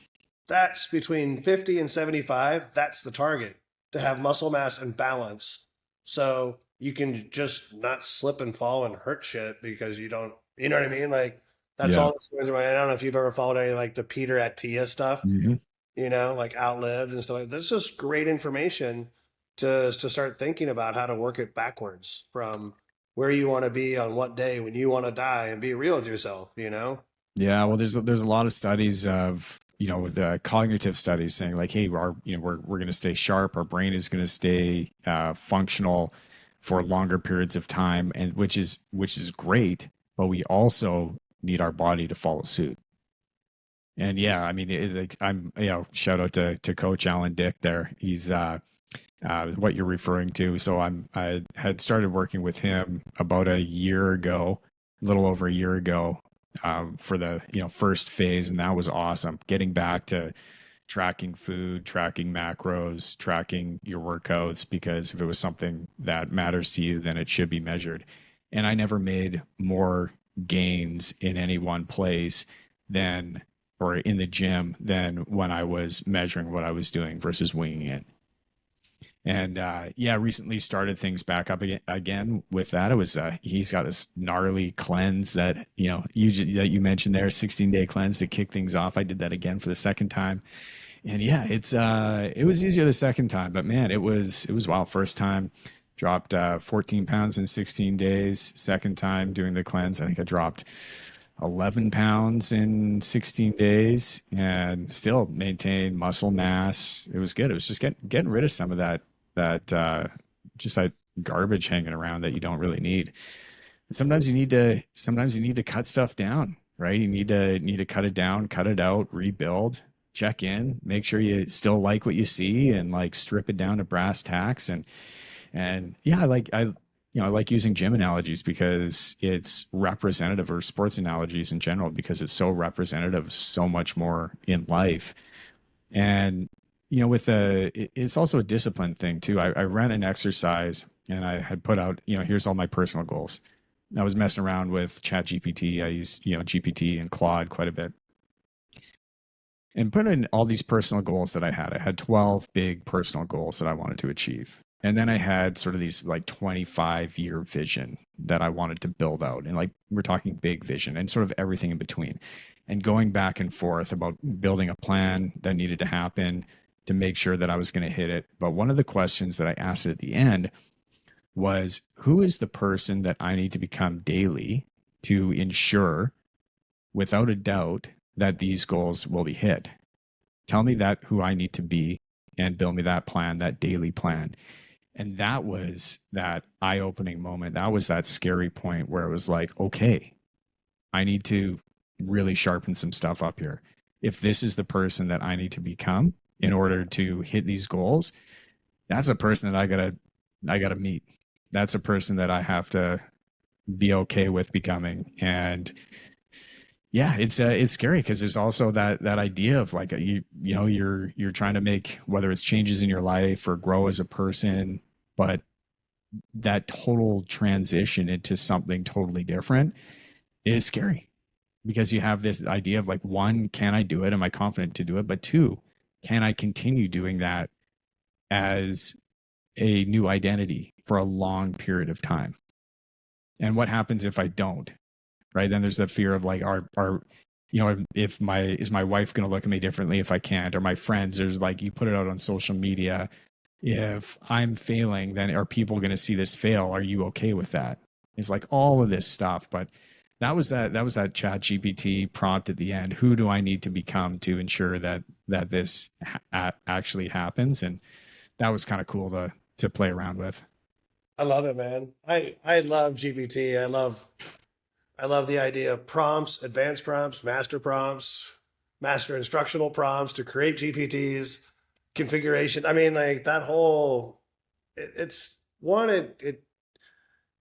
That's between 50 and 75. That's the target to have muscle mass and balance. So you can just not slip and fall and hurt shit because you don't, you know what I mean? Like That's Yeah. all that's going through my. I don't know if you've ever followed any like the Peter Attia stuff, Hmm. like outlived and stuff like that. That's just great information to start thinking about how to work it backwards from where you want to be on what day when you want to die and be real with yourself. Yeah, well, there's a lot of studies of the cognitive studies saying like, hey, we're going to stay sharp, our brain is going to stay functional for longer periods of time, and which is great, but we also need our body to follow suit. And yeah, I mean, like, I'm shout out to Coach Alan Dick there. He's what you're referring to. So I had started working with him about a year ago, a little over a year ago, for the first phase, and that was awesome. Getting back to tracking food, tracking macros, tracking your workouts, because if it was something that matters to you, then it should be measured. And I never made more gains in any one place than or in the gym than when I was measuring what I was doing versus winging it. And yeah, recently started things back up again with that. It was he's got this gnarly cleanse that that you mentioned there, 16-day cleanse to kick things off. I did that again for the second time, and yeah, it was easier the second time, but man, it was wild. First time dropped 14 pounds in 16 days. Second time doing the cleanse, I think I dropped 11 pounds in 16 days and still maintain muscle mass. It was good. It was just getting rid of some of that just that garbage hanging around that you don't really need. And sometimes you need to cut stuff down, right? You need to cut it down, cut it out, rebuild, check in, make sure you still like what you see, and like strip it down to brass tacks. And yeah, I like using gym analogies because it's representative, or sports analogies in general, because it's so representative of so much more in life. And it's also a discipline thing too. I ran an exercise and I had put out, here's all my personal goals. I was messing around with Chat GPT. I use GPT and Claude quite a bit, and put in all these personal goals that I had. I had 12 big personal goals that I wanted to achieve. And then I had sort of these like 25-year vision that I wanted to build out. And like we're talking big vision and sort of everything in between. And going back and forth about building a plan that needed to happen to make sure that I was going to hit it. But one of the questions that I asked at the end was, who is the person that I need to become daily to ensure, without a doubt, that these goals will be hit? Tell me that who I need to be and build me that plan, that daily plan. And that was that eye-opening moment. That was that scary point where it was like, okay, I need to really sharpen some stuff up here. If this is the person that I need to become in order to hit these goals, that's a person that I gotta meet. That's a person that I have to be okay with becoming. And yeah, it's scary because there's also that idea of like you're trying to make, whether it's changes in your life or grow as a person, but that total transition into something totally different is scary, because you have this idea of like, one, can I do it? Am I confident to do it? But two, can I continue doing that as a new identity for a long period of time? And what happens if I don't? Right? Then there's that fear of like, are if my wife going to look at me differently if I can't? Or my friends? There's like, you put it out on social media. If I'm failing, then are people going to see this fail? Are you okay with that? It's like all of this stuff. But that Chat GPT prompt at the end. Who do I need to become to ensure that this actually happens? And that was kind of cool to play around with. I love it, man. I love GPT. I love the idea of prompts, advanced prompts, master instructional prompts to create GPTs, configuration. I mean, like that whole it's one, it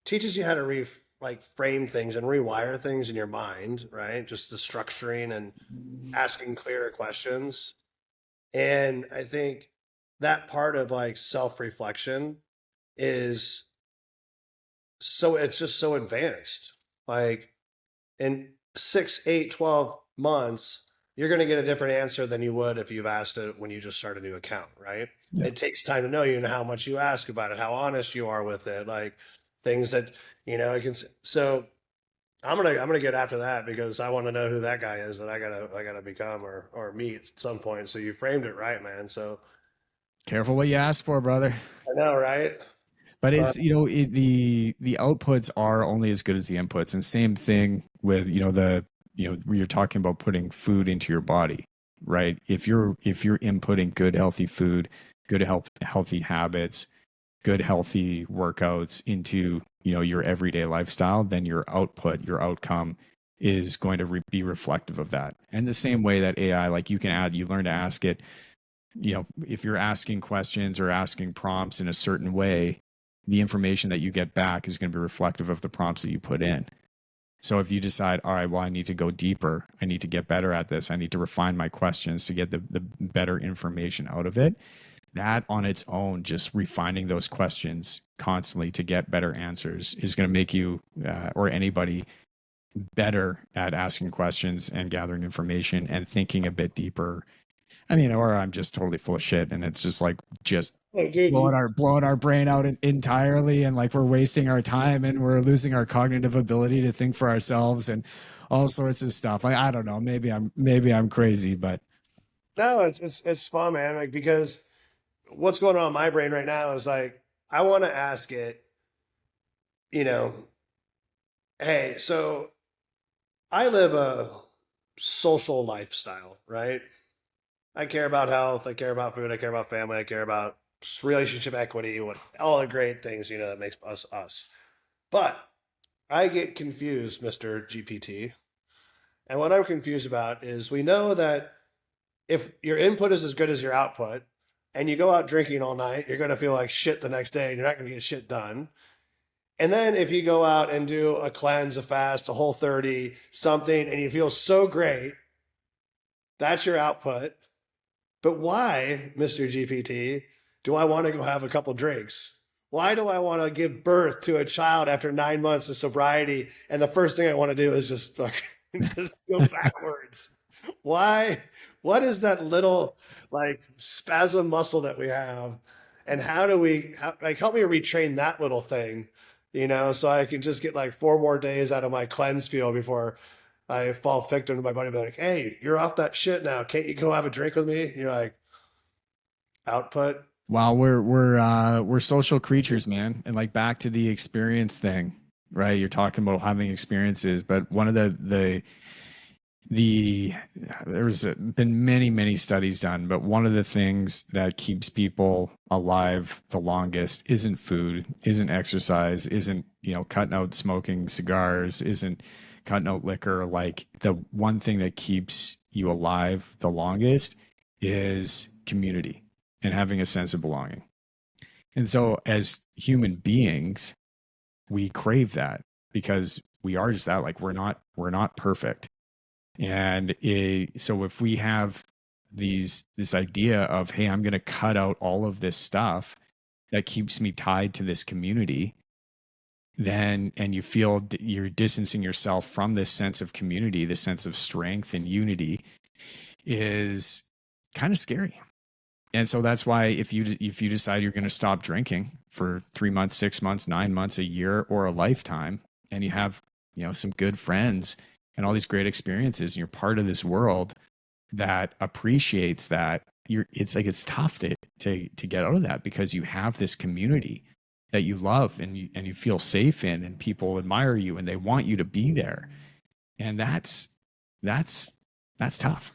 teaches you how to like frame things and rewire things in your mind, right? Just the structuring and asking clearer questions. And I think that part of like self-reflection is so it's just so advanced. Like in 6, 8, 12 months, you're going to get a different answer than you would if you've asked it when you just start a new account, right? Yeah. It takes time to know you and how much you ask about it, how honest you are with it, like things that, it can. So I'm gonna get after that because I want to know who that guy is that I gotta become or meet at some point. So you framed it right, man. So Careful what you ask for, brother. I know, right? But But it's the outputs are only as good as the inputs, and same thing with where you're talking about putting food into your body, right? If you're inputting good healthy food, good healthy habits, good healthy workouts into your everyday lifestyle, then your output, your outcome is going to be reflective of that. And the same way that AI, like you learn to ask it, if you're asking questions or asking prompts in a certain way, the information that you get back is going to be reflective of the prompts that you put in. So if you decide, all right, well, I need to go deeper, I need to get better at this, I need to refine my questions to get the better information out of it, that on its own, just refining those questions constantly to get better answers is going to make you or anybody better at asking questions and gathering information and thinking a bit deeper. I mean, or I'm just totally full of shit, and it's just like just oh, dude, blowing our brain out entirely, and like we're wasting our time and we're losing our cognitive ability to think for ourselves and all sorts of stuff. Like I don't know, maybe I'm crazy, but no, it's fun, man. Like because what's going on in my brain right now is like I want to ask it, you know, hey, so I live a social lifestyle, right? I care about health, I care about food, I care about family, I care about relationship equity, all the great things, that makes us us. But I get confused, Mr. GPT. And what I'm confused about is we know that if your input is as good as your output and you go out drinking all night, you're going to feel like shit the next day and you're not going to get shit done. And then if you go out and do a cleanse, a fast, a Whole30, something, and you feel so great, that's your output. But why, Mr. GPT, do I want to go have a couple drinks? Why do I want to give birth to a child after 9 months of sobriety? And the first thing I want to do is just fucking just go backwards. Why? What is that little like spasm muscle that we have? And how do we like help me retrain that little thing, so I can just get like 4 more days out of my cleanse field before I fall victim to my buddy be like, hey, you're off that shit now. Can't you go have a drink with me? And you're like, output. wow, we're social creatures, man. And like back to the experience thing, right? You're talking about having experiences, but one of the there's been many studies done, but one of the things that keeps people alive the longest isn't food, isn't exercise, isn't cutting out smoking cigars, isn't cutting out liquor. Like the one thing that keeps you alive the longest is community and having a sense of belonging. And so as human beings, we crave that because we are just that. Like we're not perfect. And so if we have this idea of, hey, I'm going to cut out all of this stuff that keeps me tied to this community, then, and you feel you're distancing yourself from this sense of community, this sense of strength and unity is kind of scary. And so that's why if you decide you're going to stop drinking for 3 months, 6 months, 9 months, a year, or a lifetime, and you have some good friends and all these great experiences, and you're part of this world that appreciates that, it's tough to get out of that because you have this community that you love and you feel safe in, and people admire you and they want you to be there, and that's tough,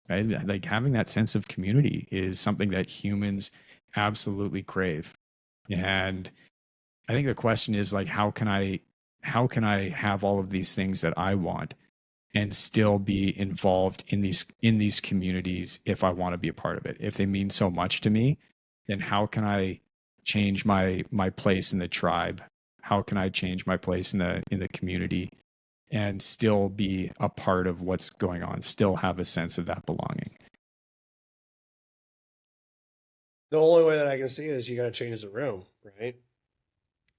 right? Like having that sense of community is something that humans absolutely crave. And I think the question is like, how can I have all of these things that I want and still be involved in these communities if I want to be a part of it? If they mean so much to me, then how can I change my place in the tribe? How can I change my place in the community and still be a part of what's going on, still have a sense of that belonging? The only way that I can see it is you got to change the room, right?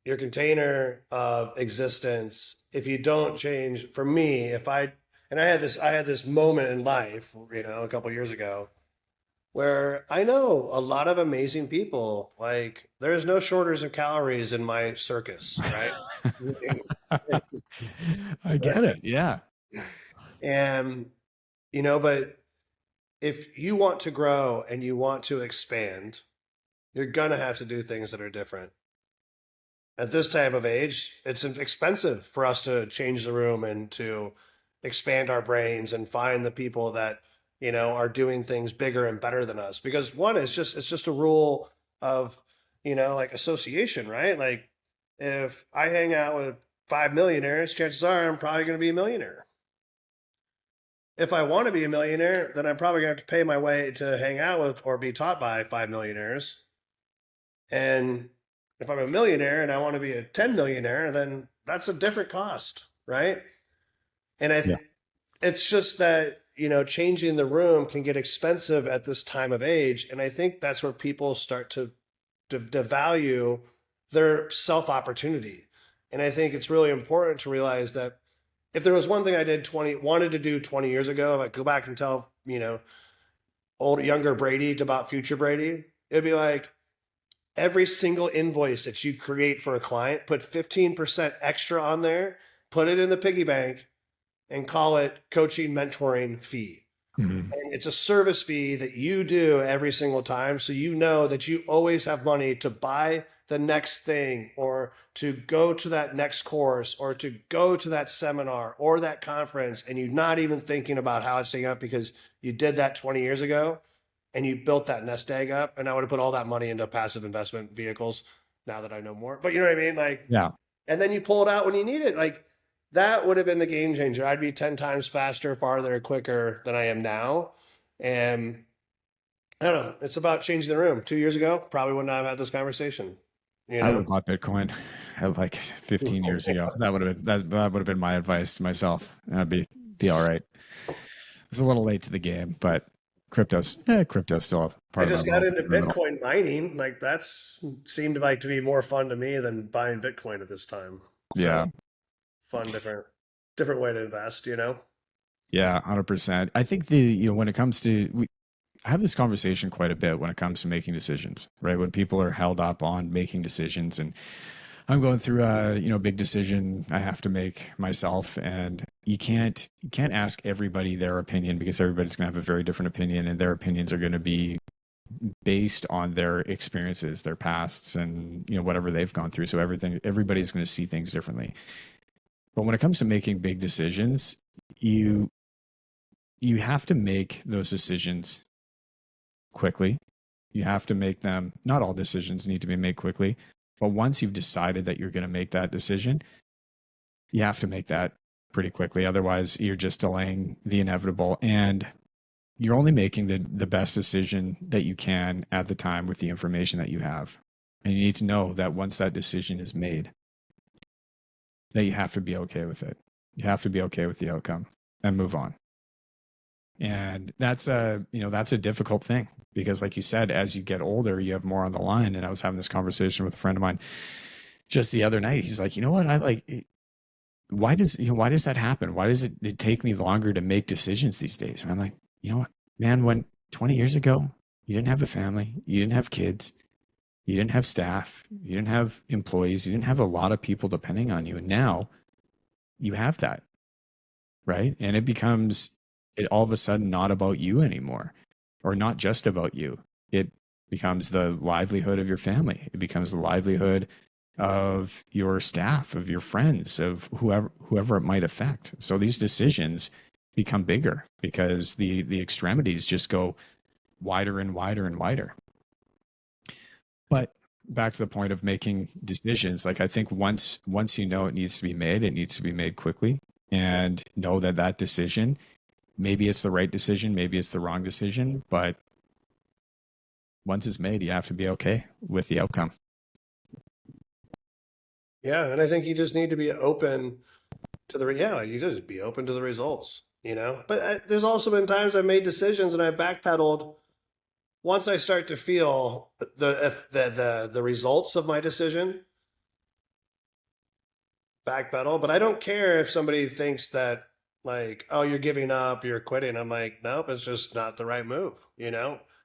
Your container of existence. If you don't change, for me, and I had this moment in life, a couple years ago where I know a lot of amazing people. Like there's no shortage of calories in my circus, right? I get it. Yeah. And, but if you want to grow and you want to expand, you're going to have to do things that are different. At this time of age, it's expensive for us to change the room and to expand our brains and find the people that, are doing things bigger and better than us. Because one is it's just a rule of, like association, right? Like if I hang out with 5 millionaires, chances are I'm probably going to be a millionaire. If I want to be a millionaire, then I'm probably going to have to pay my way to hang out with or be taught by 5 millionaires. And if I'm a millionaire and I want to be a 10 millionaire, then that's a different cost, right? And Yeah. it's just that, changing the room can get expensive at this time of age. And I think that's where people start to value their self opportunity. And I think it's really important to realize that if there was one thing I wanted to do 20 years ago, if I go back and tell, younger Brady about future Brady, it'd be like, every single invoice that you create for a client, put 15% extra on there, put it in the piggy bank, and call it coaching mentoring fee. Mhm. And it's a service fee that you do every single time. So you know that you always have money to buy the next thing or to go to that next course or to go to that seminar or that conference. And you're not even thinking about how it's staying up because you did that 20 years ago and you built that nest egg up. And I would have put all that money into passive investment vehicles now that I know more. But you know what I mean? Like, Yeah. and then you pull it out when you need it. Like, that would have been the game changer. I'd be 10 times faster, farther, quicker than I am now. And I don't know. It's about changing the room. 2 years ago, probably would not have had this conversation. You I would know? have bought Bitcoin like 15 years ago. That would have been that would have been my advice to myself. I'd be all right. It's a little late to the game, but crypto's still a I part of my just got world. into Bitcoin mining. Like that's seemed like to be more fun to me than buying Bitcoin at this time. Yeah. So fun, different way to invest. Yeah, 100%. I think when it comes to I have this conversation quite a bit when it comes to making decisions, right? When people are held up on making decisions and I'm going through a, big decision I have to make myself and you can't ask everybody their opinion because everybody's going to have a very different opinion and their opinions are going to be based on their experiences, their pasts and, whatever they've gone through. So everybody's going to see things differently. But when it comes to making big decisions, you you have to make those decisions quickly. You have to make them, not all decisions need to be made quickly, but once you've decided that you're going to make that decision, you have to make that pretty quickly. Otherwise, you're just delaying the inevitable and you're only making the best decision that you can at the time with the information that you have. And you need to know that once that decision is made, that you have to be okay with it. You have to be okay with the outcome and move on. And that's a difficult thing because like you said, as you get older, you have more on the line. And I was having this conversation with a friend of mine just the other night. He's like, you know what? I like it, why does that happen? Why does it take me longer to make decisions these days? And I'm like, you know what, man, when 20 years ago, you didn't have a family, you didn't have kids, you didn't have staff, you didn't have employees, you didn't have a lot of people depending on you. And now you have that, right? And it becomes it all of a sudden not about you anymore, or not just about you. It becomes the livelihood of your family. It becomes the livelihood of your staff, of your friends, of whoever it might affect. So these decisions become bigger because the extremities just go wider and wider and wider. But back to the point of making decisions, like I think once you know it needs to be made, it needs to be made quickly and know that that decision, maybe it's the right decision, maybe it's the wrong decision, but once it's made, you have to be okay with the outcome. Yeah, and I think you just need to be open to you just be open to the results. But there's also been times I've made decisions and I've backpedaled once I start to feel the results of my decision, backpedal. But I don't care if somebody thinks that like, oh, you're giving up, you're quitting. I'm like, nope, it's just not the right move.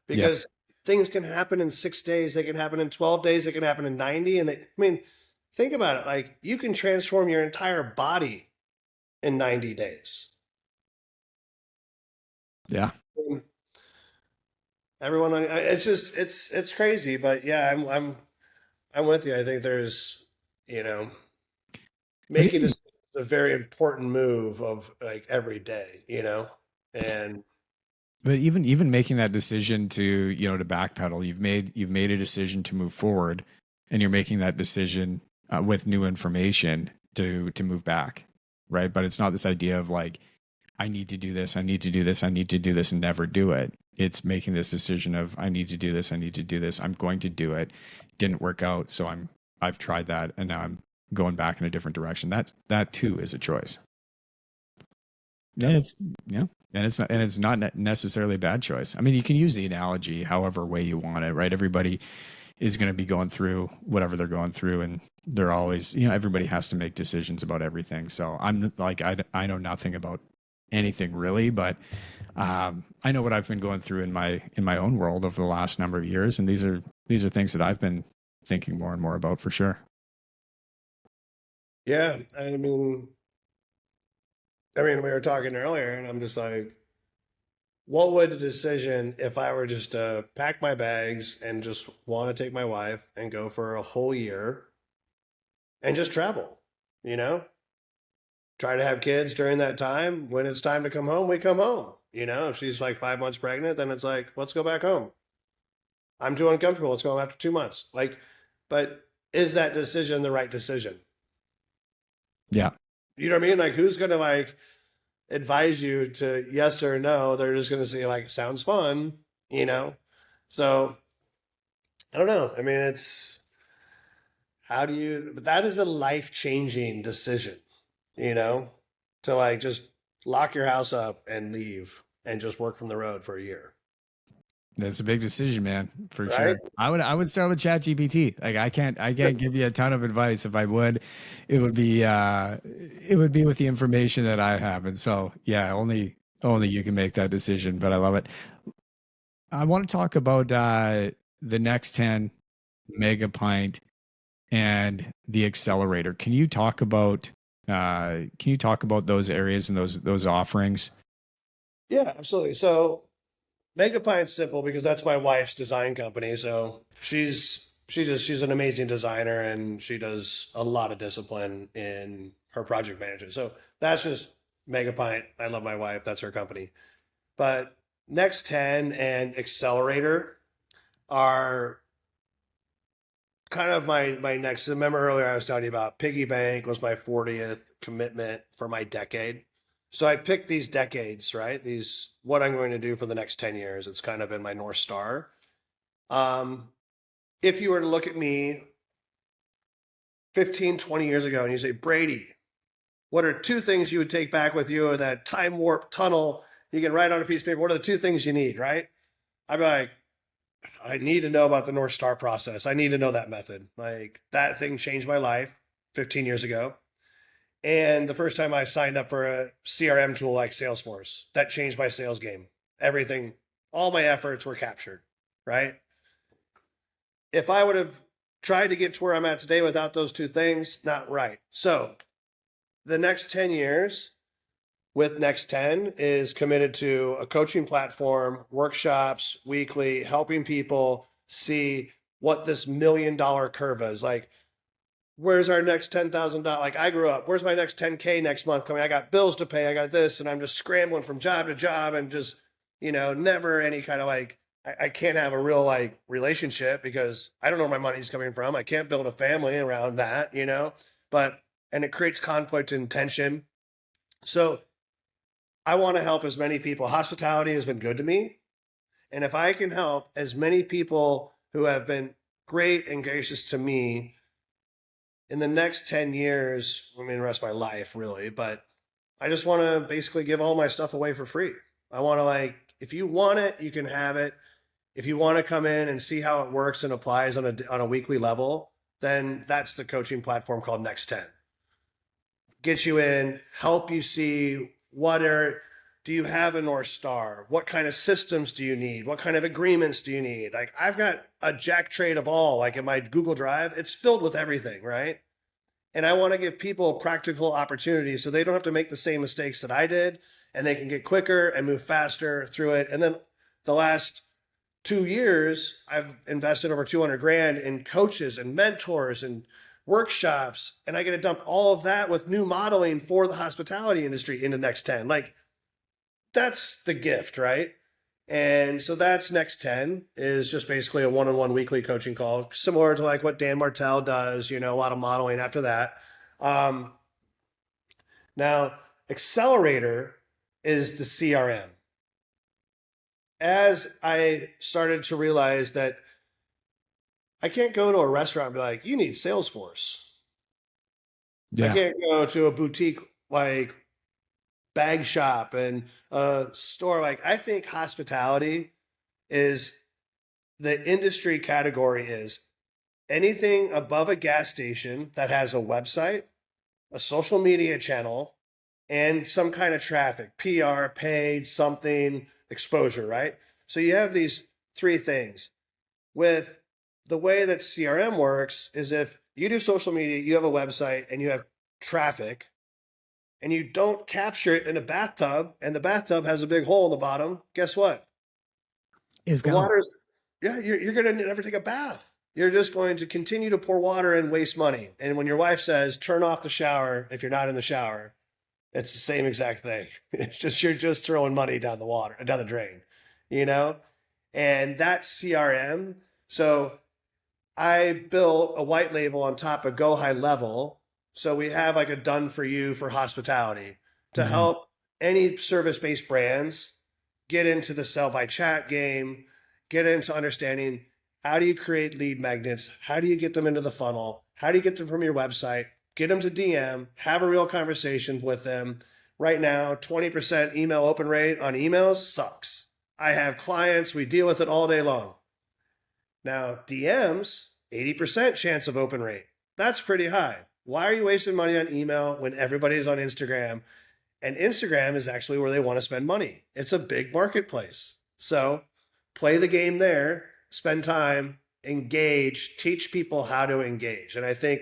Yeah. because things can happen in 6 days, they can happen in 12 days, they can happen in 90. And I mean, think about it. Like you can transform your entire body in 90 days. Yeah. Everyone, it's just, it's crazy, but yeah, I'm with you. I think there's, you know, And making even, this a very important move of like every day, and but even making that decision to, to backpedal, you've made a decision to move forward, and you're making that decision with new information to move back, right? But it's not this idea of like, I need to do this, I need to do this, I need to do this, and never do it. It's making this decision of I need to do this, I need to do this, I'm going to do it. Didn't work out, so I've tried that, and now I'm going back in a different direction. That too is a choice. yep. And it's and it's not necessarily a bad choice. I mean, you can use the analogy however way you want it, right? Everybody is going to be going through whatever they're going through, and they're always, everybody has to make decisions about everything. So I'm like, I know nothing about anything really, but I know what I've been going through in my own world over the last number of years, and these are things that I've been thinking more and more about for sure. Yeah, I mean, we were talking earlier, and I'm just like, what would the decision if I were just to pack my bags and just want to take my wife and go for a whole year and just travel, you know? Try to have kids during that time. When it's time to come home, we come home. If she's like 5 months pregnant, then it's like, let's go back home. I'm too uncomfortable. Let's go home after 2 months. Like, but is that decision the right decision? Yeah. You know what I mean? Like, who's going to like advise you to yes or no? They're just going to say, like, sounds fun, you know? So I don't know. I mean, but that is a life changing decision, you know, to like just lock your house up and leave and just work from the road for a year. That's a big decision, man, for Right. sure. I would start with ChatGPT. Like I can't give you a ton of advice. If I would, it would be with the information that I have. And so yeah, only you can make that decision. But I love it. I want to talk about the next 10 megapint and the accelerator. Can you talk about those areas and those offerings? Yeah, absolutely. So Megapine's simple because that's my wife's design company. So she's an amazing designer and she does a lot of discipline in her project management. So that's just Megapint. I love my wife. That's her company. But Next 10 and Accelerator are kind of my next. Remember earlier I was telling you about Piggy Bank was my 40th commitment for my decade. So I picked these decades, right? These what I'm going to do for the next 10 years. It's kind of been my North Star. Um, if you were to look at me 15, 20 years ago and you say, Brady, what are two things you would take back with you in that time warp tunnel? You can write on a piece of paper. What are the two things you need, right? I'd be like, I need to know about the North Star process. I need to know that method. Like that thing changed my life 15 years ago. And the first time I signed up for a CRM tool like Salesforce, that changed my sales game. Everything, all my efforts were captured, right? If I would have tried to get to where I'm at today without those two things, not right. So the next 10 years with Next 10 is committed to a coaching platform, workshops, weekly, helping people see what this $1 million curve is. Like, where's our next $10,000? Like, I grew up, where's my next 10K next month coming? I got bills to pay, I got this, and I'm just scrambling from job to job and just, never any kind of like, I can't have a real like relationship because I don't know where my money's coming from. I can't build a family around that. And it creates conflict and tension. So I want to help as many people. Hospitality has been good to me. And if I can help as many people who have been great and gracious to me in the next 10 years, I mean, the rest of my life, really, but I just want to basically give all my stuff away for free. I want to, like, if you want it, you can have it. If you want to come in and see how it works and applies on a weekly level, then that's the coaching platform called Next 10. Get you in, help you see do Do you have a North Star? What kind of systems do you need? What kind of agreements do you need? Like, I've got a jack trade of all, like in my Google Drive, it's filled with everything, right? And I want to give people practical opportunities so they don't have to make the same mistakes that I did, and they can get quicker and move faster through it. And then the last 2 years, I've invested over 200 grand in coaches and mentors and workshops, and I get to dump all of that with new modeling for the hospitality industry into Next 10. Like, that's the gift, right? And so that's Next 10 is just basically a one-on-one weekly coaching call, similar to like what Dan Martell does, a lot of modeling after that. Now, Accelerator is the CRM. As I started to realize that I can't go to a restaurant and be like, you need Salesforce. I can't go to a boutique like bag shop and a store. Like, I think hospitality is the industry category is anything above a gas station that has a website, a social media channel, and some kind of traffic, PR, paid, something, exposure, right? So you have these three things. With the way that CRM works is if you do social media, you have a website, and you have traffic, and you don't capture it in a bathtub, and the bathtub has a big hole in the bottom, guess what? Is The gone. water's, you're going to never take a bath. You're just going to continue to pour water and waste money. And when your wife says, turn off the shower if you're not in the shower, it's the same exact thing. It's just, you're just throwing money down the drain, And that's CRM. So I built a white label on top of Go High Level. So we have like a done for you for hospitality to help any service-based brands get into the sell by chat game, get into understanding how do you create lead magnets? How do you get them into the funnel? How do you get them from your website? Get them to DM, have a real conversation with them. Right now, 20% email open rate on emails sucks. I have clients, we deal with it all day long. Now, DMs, 80% chance of open rate. That's pretty high. Why are you wasting money on email when everybody's on Instagram? And Instagram is actually where they want to spend money. It's a big marketplace. So play the game there, spend time, engage, teach people how to engage. And I think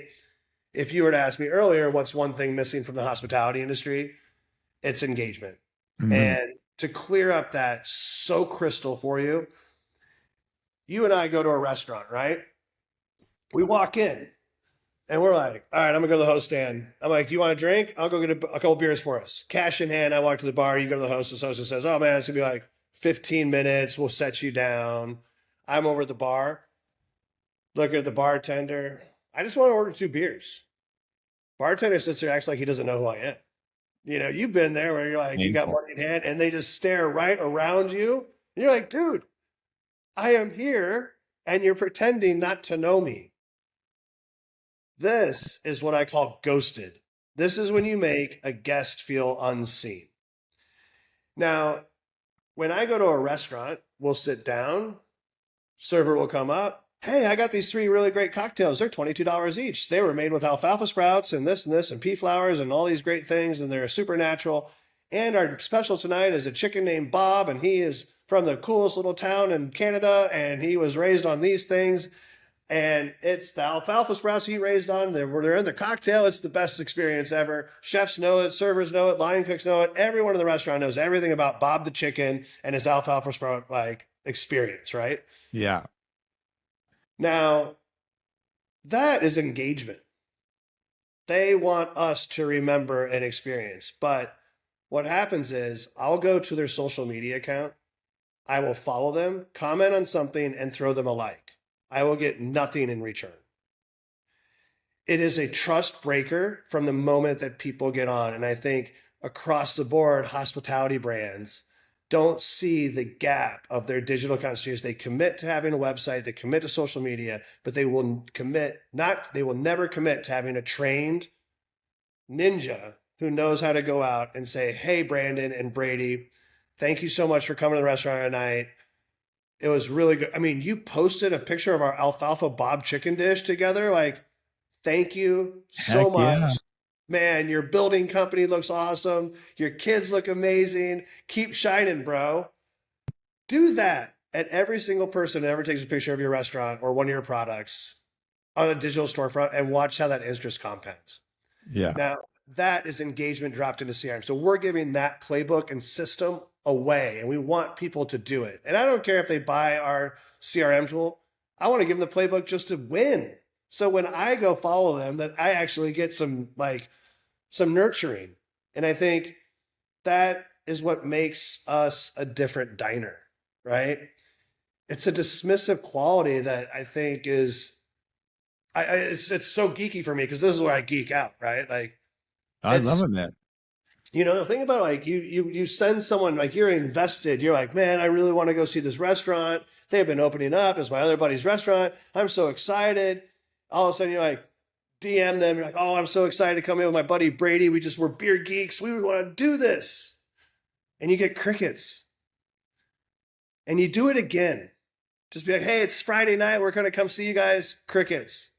if you were to ask me earlier, what's one thing missing from the hospitality industry? It's engagement. And to clear up that so crystal for you, you and I go to a restaurant, right? We walk in and we're like, all right, I'm gonna go to the host stand. I'm like, do you want a drink? I'll go get a couple beers for us. Cash in hand, I walk to the bar, you go to the hostess. Hostess says, oh man, it's gonna be like 15 minutes. We'll set you down. I'm over at the bar, look at the bartender. I just want to order 2 beers. Bartender sits there, acts like he doesn't know who I am. You've been there where you're like, you got money in hand and they just stare right around you. And you're like, dude, I am here and you're pretending not to know me. This is what I call ghosted. This is when you make a guest feel unseen. Now, when I go to a restaurant, we'll sit down, server will come up. Hey, I got these 3 really great cocktails. They're $22 each. They were made with alfalfa sprouts and this and pea flowers and all these great things, and they're super natural. And our special tonight is a chicken named Bob, and he is from the coolest little town in Canada, and he was raised on these things. And it's the alfalfa sprouts he raised on. They're in the cocktail. It's the best experience ever. Chefs know it. Servers know it. Line cooks know it. Everyone in the restaurant knows everything about Bob the chicken and his alfalfa sprout experience, right? Yeah. Now, that is engagement. They want us to remember an experience. But what happens is I'll go to their social media account. I will follow them, comment on something, and throw them a like. I will get nothing in return. It is a trust breaker from the moment that people get on. And I think across the board, hospitality brands don't see the gap of their digital concierge. They commit to having a website, they commit to social media, but they will never commit to having a trained ninja who knows how to go out and say, hey, Brandon and Brady, thank you so much for coming to the restaurant tonight. It was really good. I mean, you posted a picture of our alfalfa Bob chicken dish together. Like, thank you so much. Man, your building company looks awesome. Your kids look amazing. Keep shining, bro. Do that. And every single person that ever takes a picture of your restaurant or one of your products on a digital storefront and watch how that interest compounds. Yeah. Now, that is engagement dropped into CRM. So we're giving that playbook and system away, and we want people to do it. And I don't care if they buy our CRM tool. I want to give them the playbook just to win. So when I go follow them, that I actually get some nurturing. And I think that is what makes us a different diner, right? It's a dismissive quality that I think is it's so geeky for me because this is where I geek out, right? Like I love it's it, man. think about like you send someone like you're invested. You're like, man, I really want to go see this restaurant. They've been opening up. It's my other buddy's restaurant. I'm so excited. All of a sudden, you're like, DM them. You're like, oh, I'm so excited to come in with my buddy Brady. We're beer geeks. We want to do this, and you get crickets. And you do it again. Just be like, hey, it's Friday night. We're going to come see you guys. Crickets.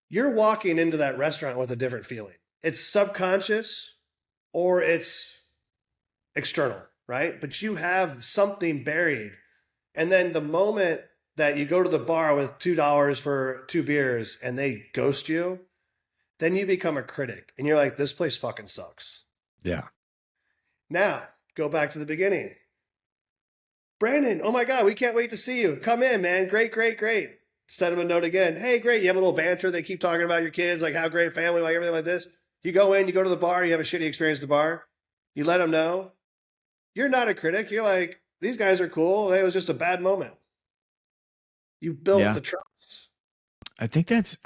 You're walking into that restaurant with a different feeling. It's subconscious or it's external, right? But you have something buried. And then the moment that you go to the bar with $2 for 2 beers and they ghost you, then you become a critic and you're like, this place fucking sucks. Yeah. Now, go back to the beginning. Brandon, oh my God, we can't wait to see you. Come in, man. Great, great, great. Send them a note again. Hey, great. You have a little banter. They keep talking about your kids, like how great family, like everything like this. You go in, you go to the bar, you have a shitty experience at the bar. You let them know. You're not a critic. You're like, these guys are cool. It was just a bad moment. You built Yeah. the trust. I think that's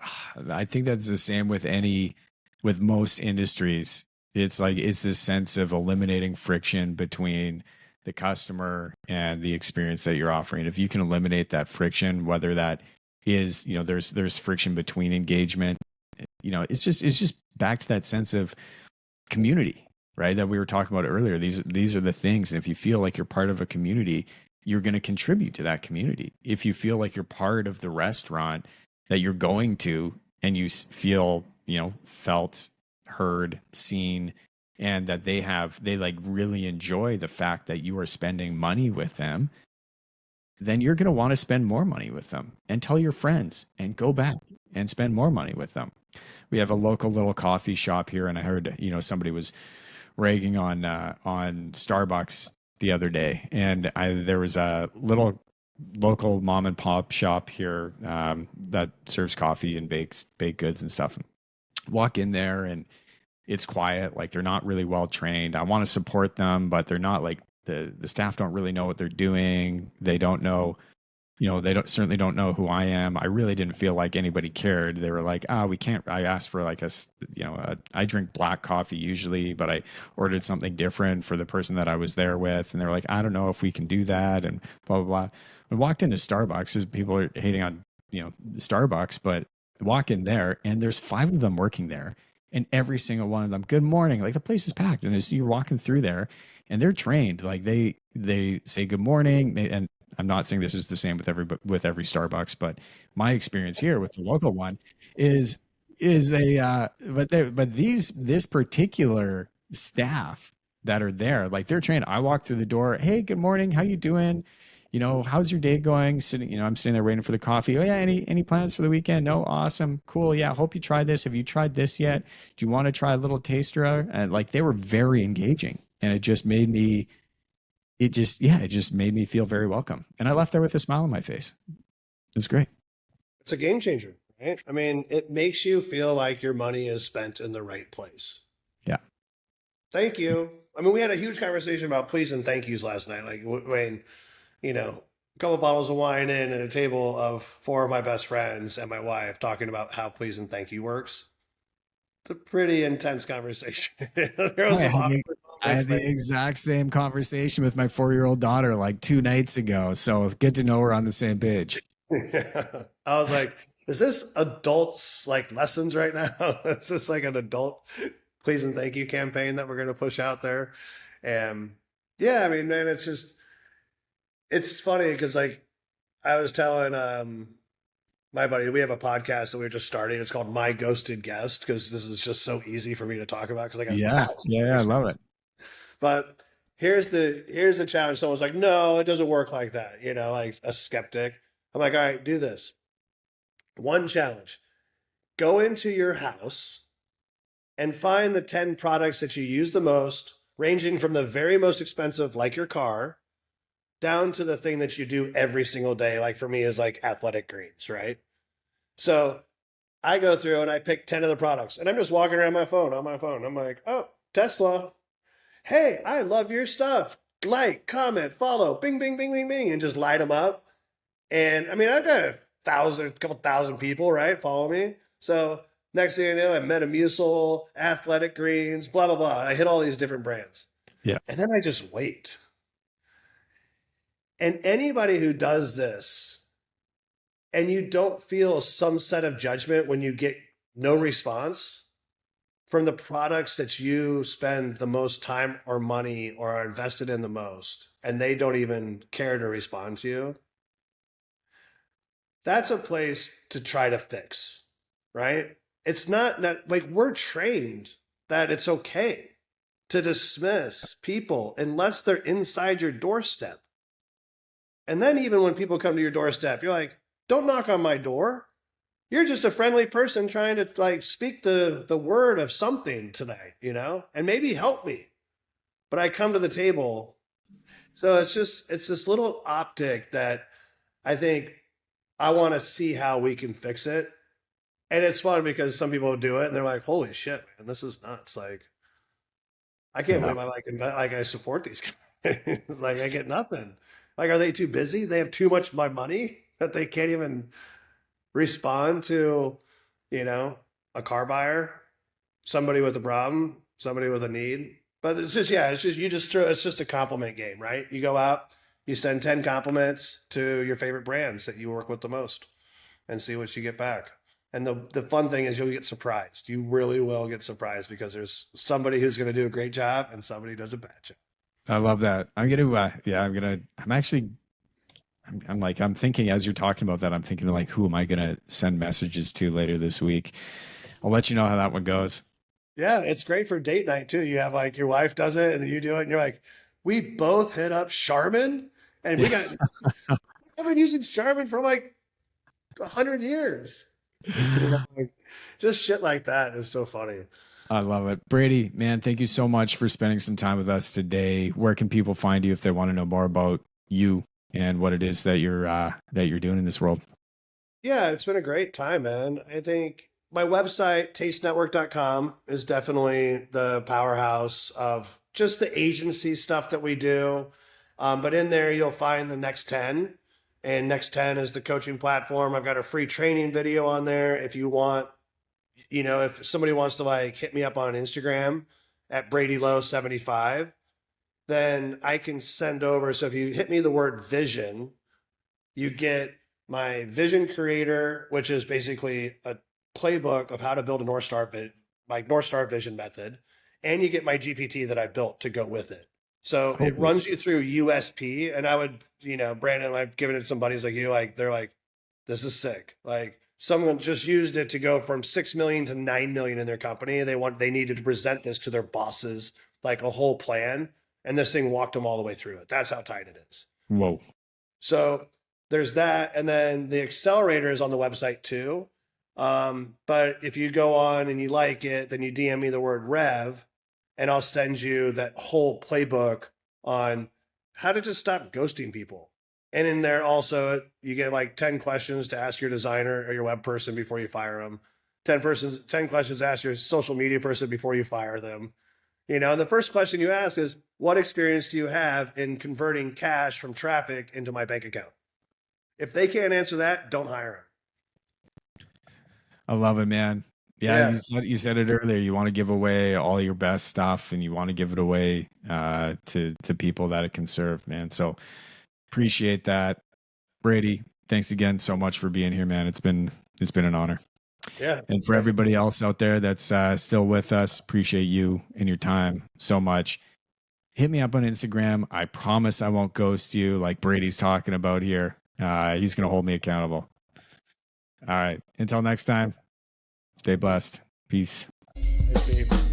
the same with most industries. It's like it's this sense of eliminating friction between the customer and the experience that you're offering. If you can eliminate that friction, whether that is, there's friction between engagement, it's just back to that sense of community, right? That we were talking about earlier. These are the things. And if you feel like you're part of a community, you're going to contribute to that community. If you feel like you're part of the restaurant that you're going to and you feel, felt, heard, seen, and that they like really enjoy the fact that you are spending money with them, then you're going to want to spend more money with them and tell your friends and go back and spend more money with them. We have a local little coffee shop here, and I heard, somebody was ragging on Starbucks the other day, and there was a little local mom and pop shop here that serves coffee and baked goods and stuff. Walk in there, and it's quiet. Like they're not really well trained. I want to support them, but they're not like the staff don't really know what they're doing. They don't know, they certainly don't know who I am. I really didn't feel like anybody cared. They were like, we can't. I asked for like I drink black coffee usually, but I ordered something different for the person that I was there with, and they were like, I don't know if we can do that, and blah blah blah. I walked into Starbucks, as people are hating on Starbucks, but I walk in there and there's 5 of them working there, and every single one of them, good morning, like the place is packed, and as you're walking through there, and they're trained, like they say good morning, and I'm not saying this is the same with every Starbucks, but my experience here with the local one is but this particular staff that are there, like they're trained. I walk through the door, hey, good morning, how you doing? How's your day going? Sitting, I'm sitting there waiting for the coffee. Oh yeah, any plans for the weekend? No, awesome, cool. Yeah, hope you tried this. Have you tried this yet? Do you want to try a little taster? And like they were very engaging, and it just made me it just made me feel very welcome. And I left there with a smile on my face. It was great. It's a game changer, right? I mean, it makes you feel like your money is spent in the right place. Yeah. Thank you. I mean, we had a huge conversation about please and thank yous last night. Like when, a couple of bottles of wine in and a table of 4 of my best friends and my wife talking about how please and thank you works. It's a pretty intense conversation. There was some awkward I moments, had the exact same conversation with my 4-year-old daughter like 2 nights ago. So good to know we're on the same page. I was like, is this adults like lessons right now? Is this like an adult please and thank you campaign that we're going to push out there? And yeah, I mean, man, it's funny because like I was telling my buddy, we have a podcast that we're just starting. It's called My Ghosted Guest because this is just so easy for me to talk about because I got Yeah. thousands of Yeah. I love it. experience. But here's the challenge. Someone's like, no, it doesn't work like that. Like a skeptic. I'm like, all right, do this. One challenge. Go into your house and find the 10 products that you use the most, ranging from the very most expensive, like your car, down to the thing that you do every single day. Like for me is like athletic greens, right? So I go through and I pick 10 of the products and I'm just walking around on my phone. I'm like, oh, Tesla. Hey, I love your stuff. Like, comment, follow, bing, bing, bing, bing, bing, and just light them up. And I mean, I've got couple thousand people, right, follow me. So next thing I know, I Metamucil, Athletic Greens, blah, blah, blah. I hit all these different brands. Yeah. And then I just wait. And anybody who does this and you don't feel some set of judgment when you get no response from the products that you spend the most time or money or are invested in the most, and they don't even care to respond to you, that's a place to try to fix, right? It's not like we're trained that it's okay to dismiss people unless they're inside your doorstep. And then even when people come to your doorstep, you're like, don't knock on my door. You're just a friendly person trying to like speak the word of something today, and maybe help me. But I come to the table. So it's this little optic that I think I want to see how we can fix it. And it's fun because some people do it and they're like, holy shit, man, this is nuts. Like, I can't Yeah. believe I support these guys. It's like I get nothing. Like, are they too busy? They have too much of my money that they can't even respond to, a car buyer, somebody with a problem, somebody with a need. But it's just it's just a compliment game, right? You go out, you send 10 compliments to your favorite brands that you work with the most and see what you get back. And the fun thing is you'll get surprised. You really will get surprised because there's somebody who's going to do a great job and somebody who does a bad job. I love that. I'm thinking as you're talking about that, I'm thinking like, who am I going to send messages to later this week? I'll let you know how that one goes. Yeah, it's great for date night too. You have like your wife does it and then you do it and you're like, we both hit up Charmin and I've been using Charmin for like 100 years. Like, just shit like that is so funny. I love it. Brady, man, thank you so much for spending some time with us today. Where can people find you if they want to know more about you and what it is that you're doing in this world? Yeah, it's been a great time, man. I think my website, tastenetwork.com, is definitely the powerhouse of just the agency stuff that we do. But in there, you'll find the Next 10. And Next 10 is the coaching platform. I've got a free training video on there. If you want, if somebody wants to like hit me up on Instagram at Brady Lowe 75, then I can send over. So if you hit me the word vision, you get my vision creator, which is basically a playbook of how to build a North Star vision method, and you get my GPT that I built to go with it. So it Cool. runs you through USP, and I would, Brandon, I've given it to some buddies like you, like they're like, this is sick. Like someone just used it to go from 6 million to 9 million in their company. They needed to present this to their bosses, like a whole plan, and this thing walked them all the way through it. That's how tight it is. Whoa. So there's that. And then the accelerator is on the website too. But if you go on and you like it, then you DM me the word Rev and I'll send you that whole playbook on how to just stop ghosting people. And in there also, you get like 10 questions to ask your designer or your web person before you fire them. 10 questions to ask your social media person before you fire them. And the first question you ask is, what experience do you have in converting cash from traffic into my bank account? If they can't answer that, don't hire I love it, man. Yeah, them. you said it earlier. You want to give away all your best stuff, and you want to give it away to people that it can serve, man. So appreciate that, Brady. Thanks again so much for being here, man. It's been an honor. Yeah. And for everybody else out there that's still with us, appreciate you and your time so much. Hit me up on Instagram. I promise I won't ghost you like Brady's talking about here. He's going to hold me accountable. All right. Until next time, stay blessed. Peace. Hey, Steve.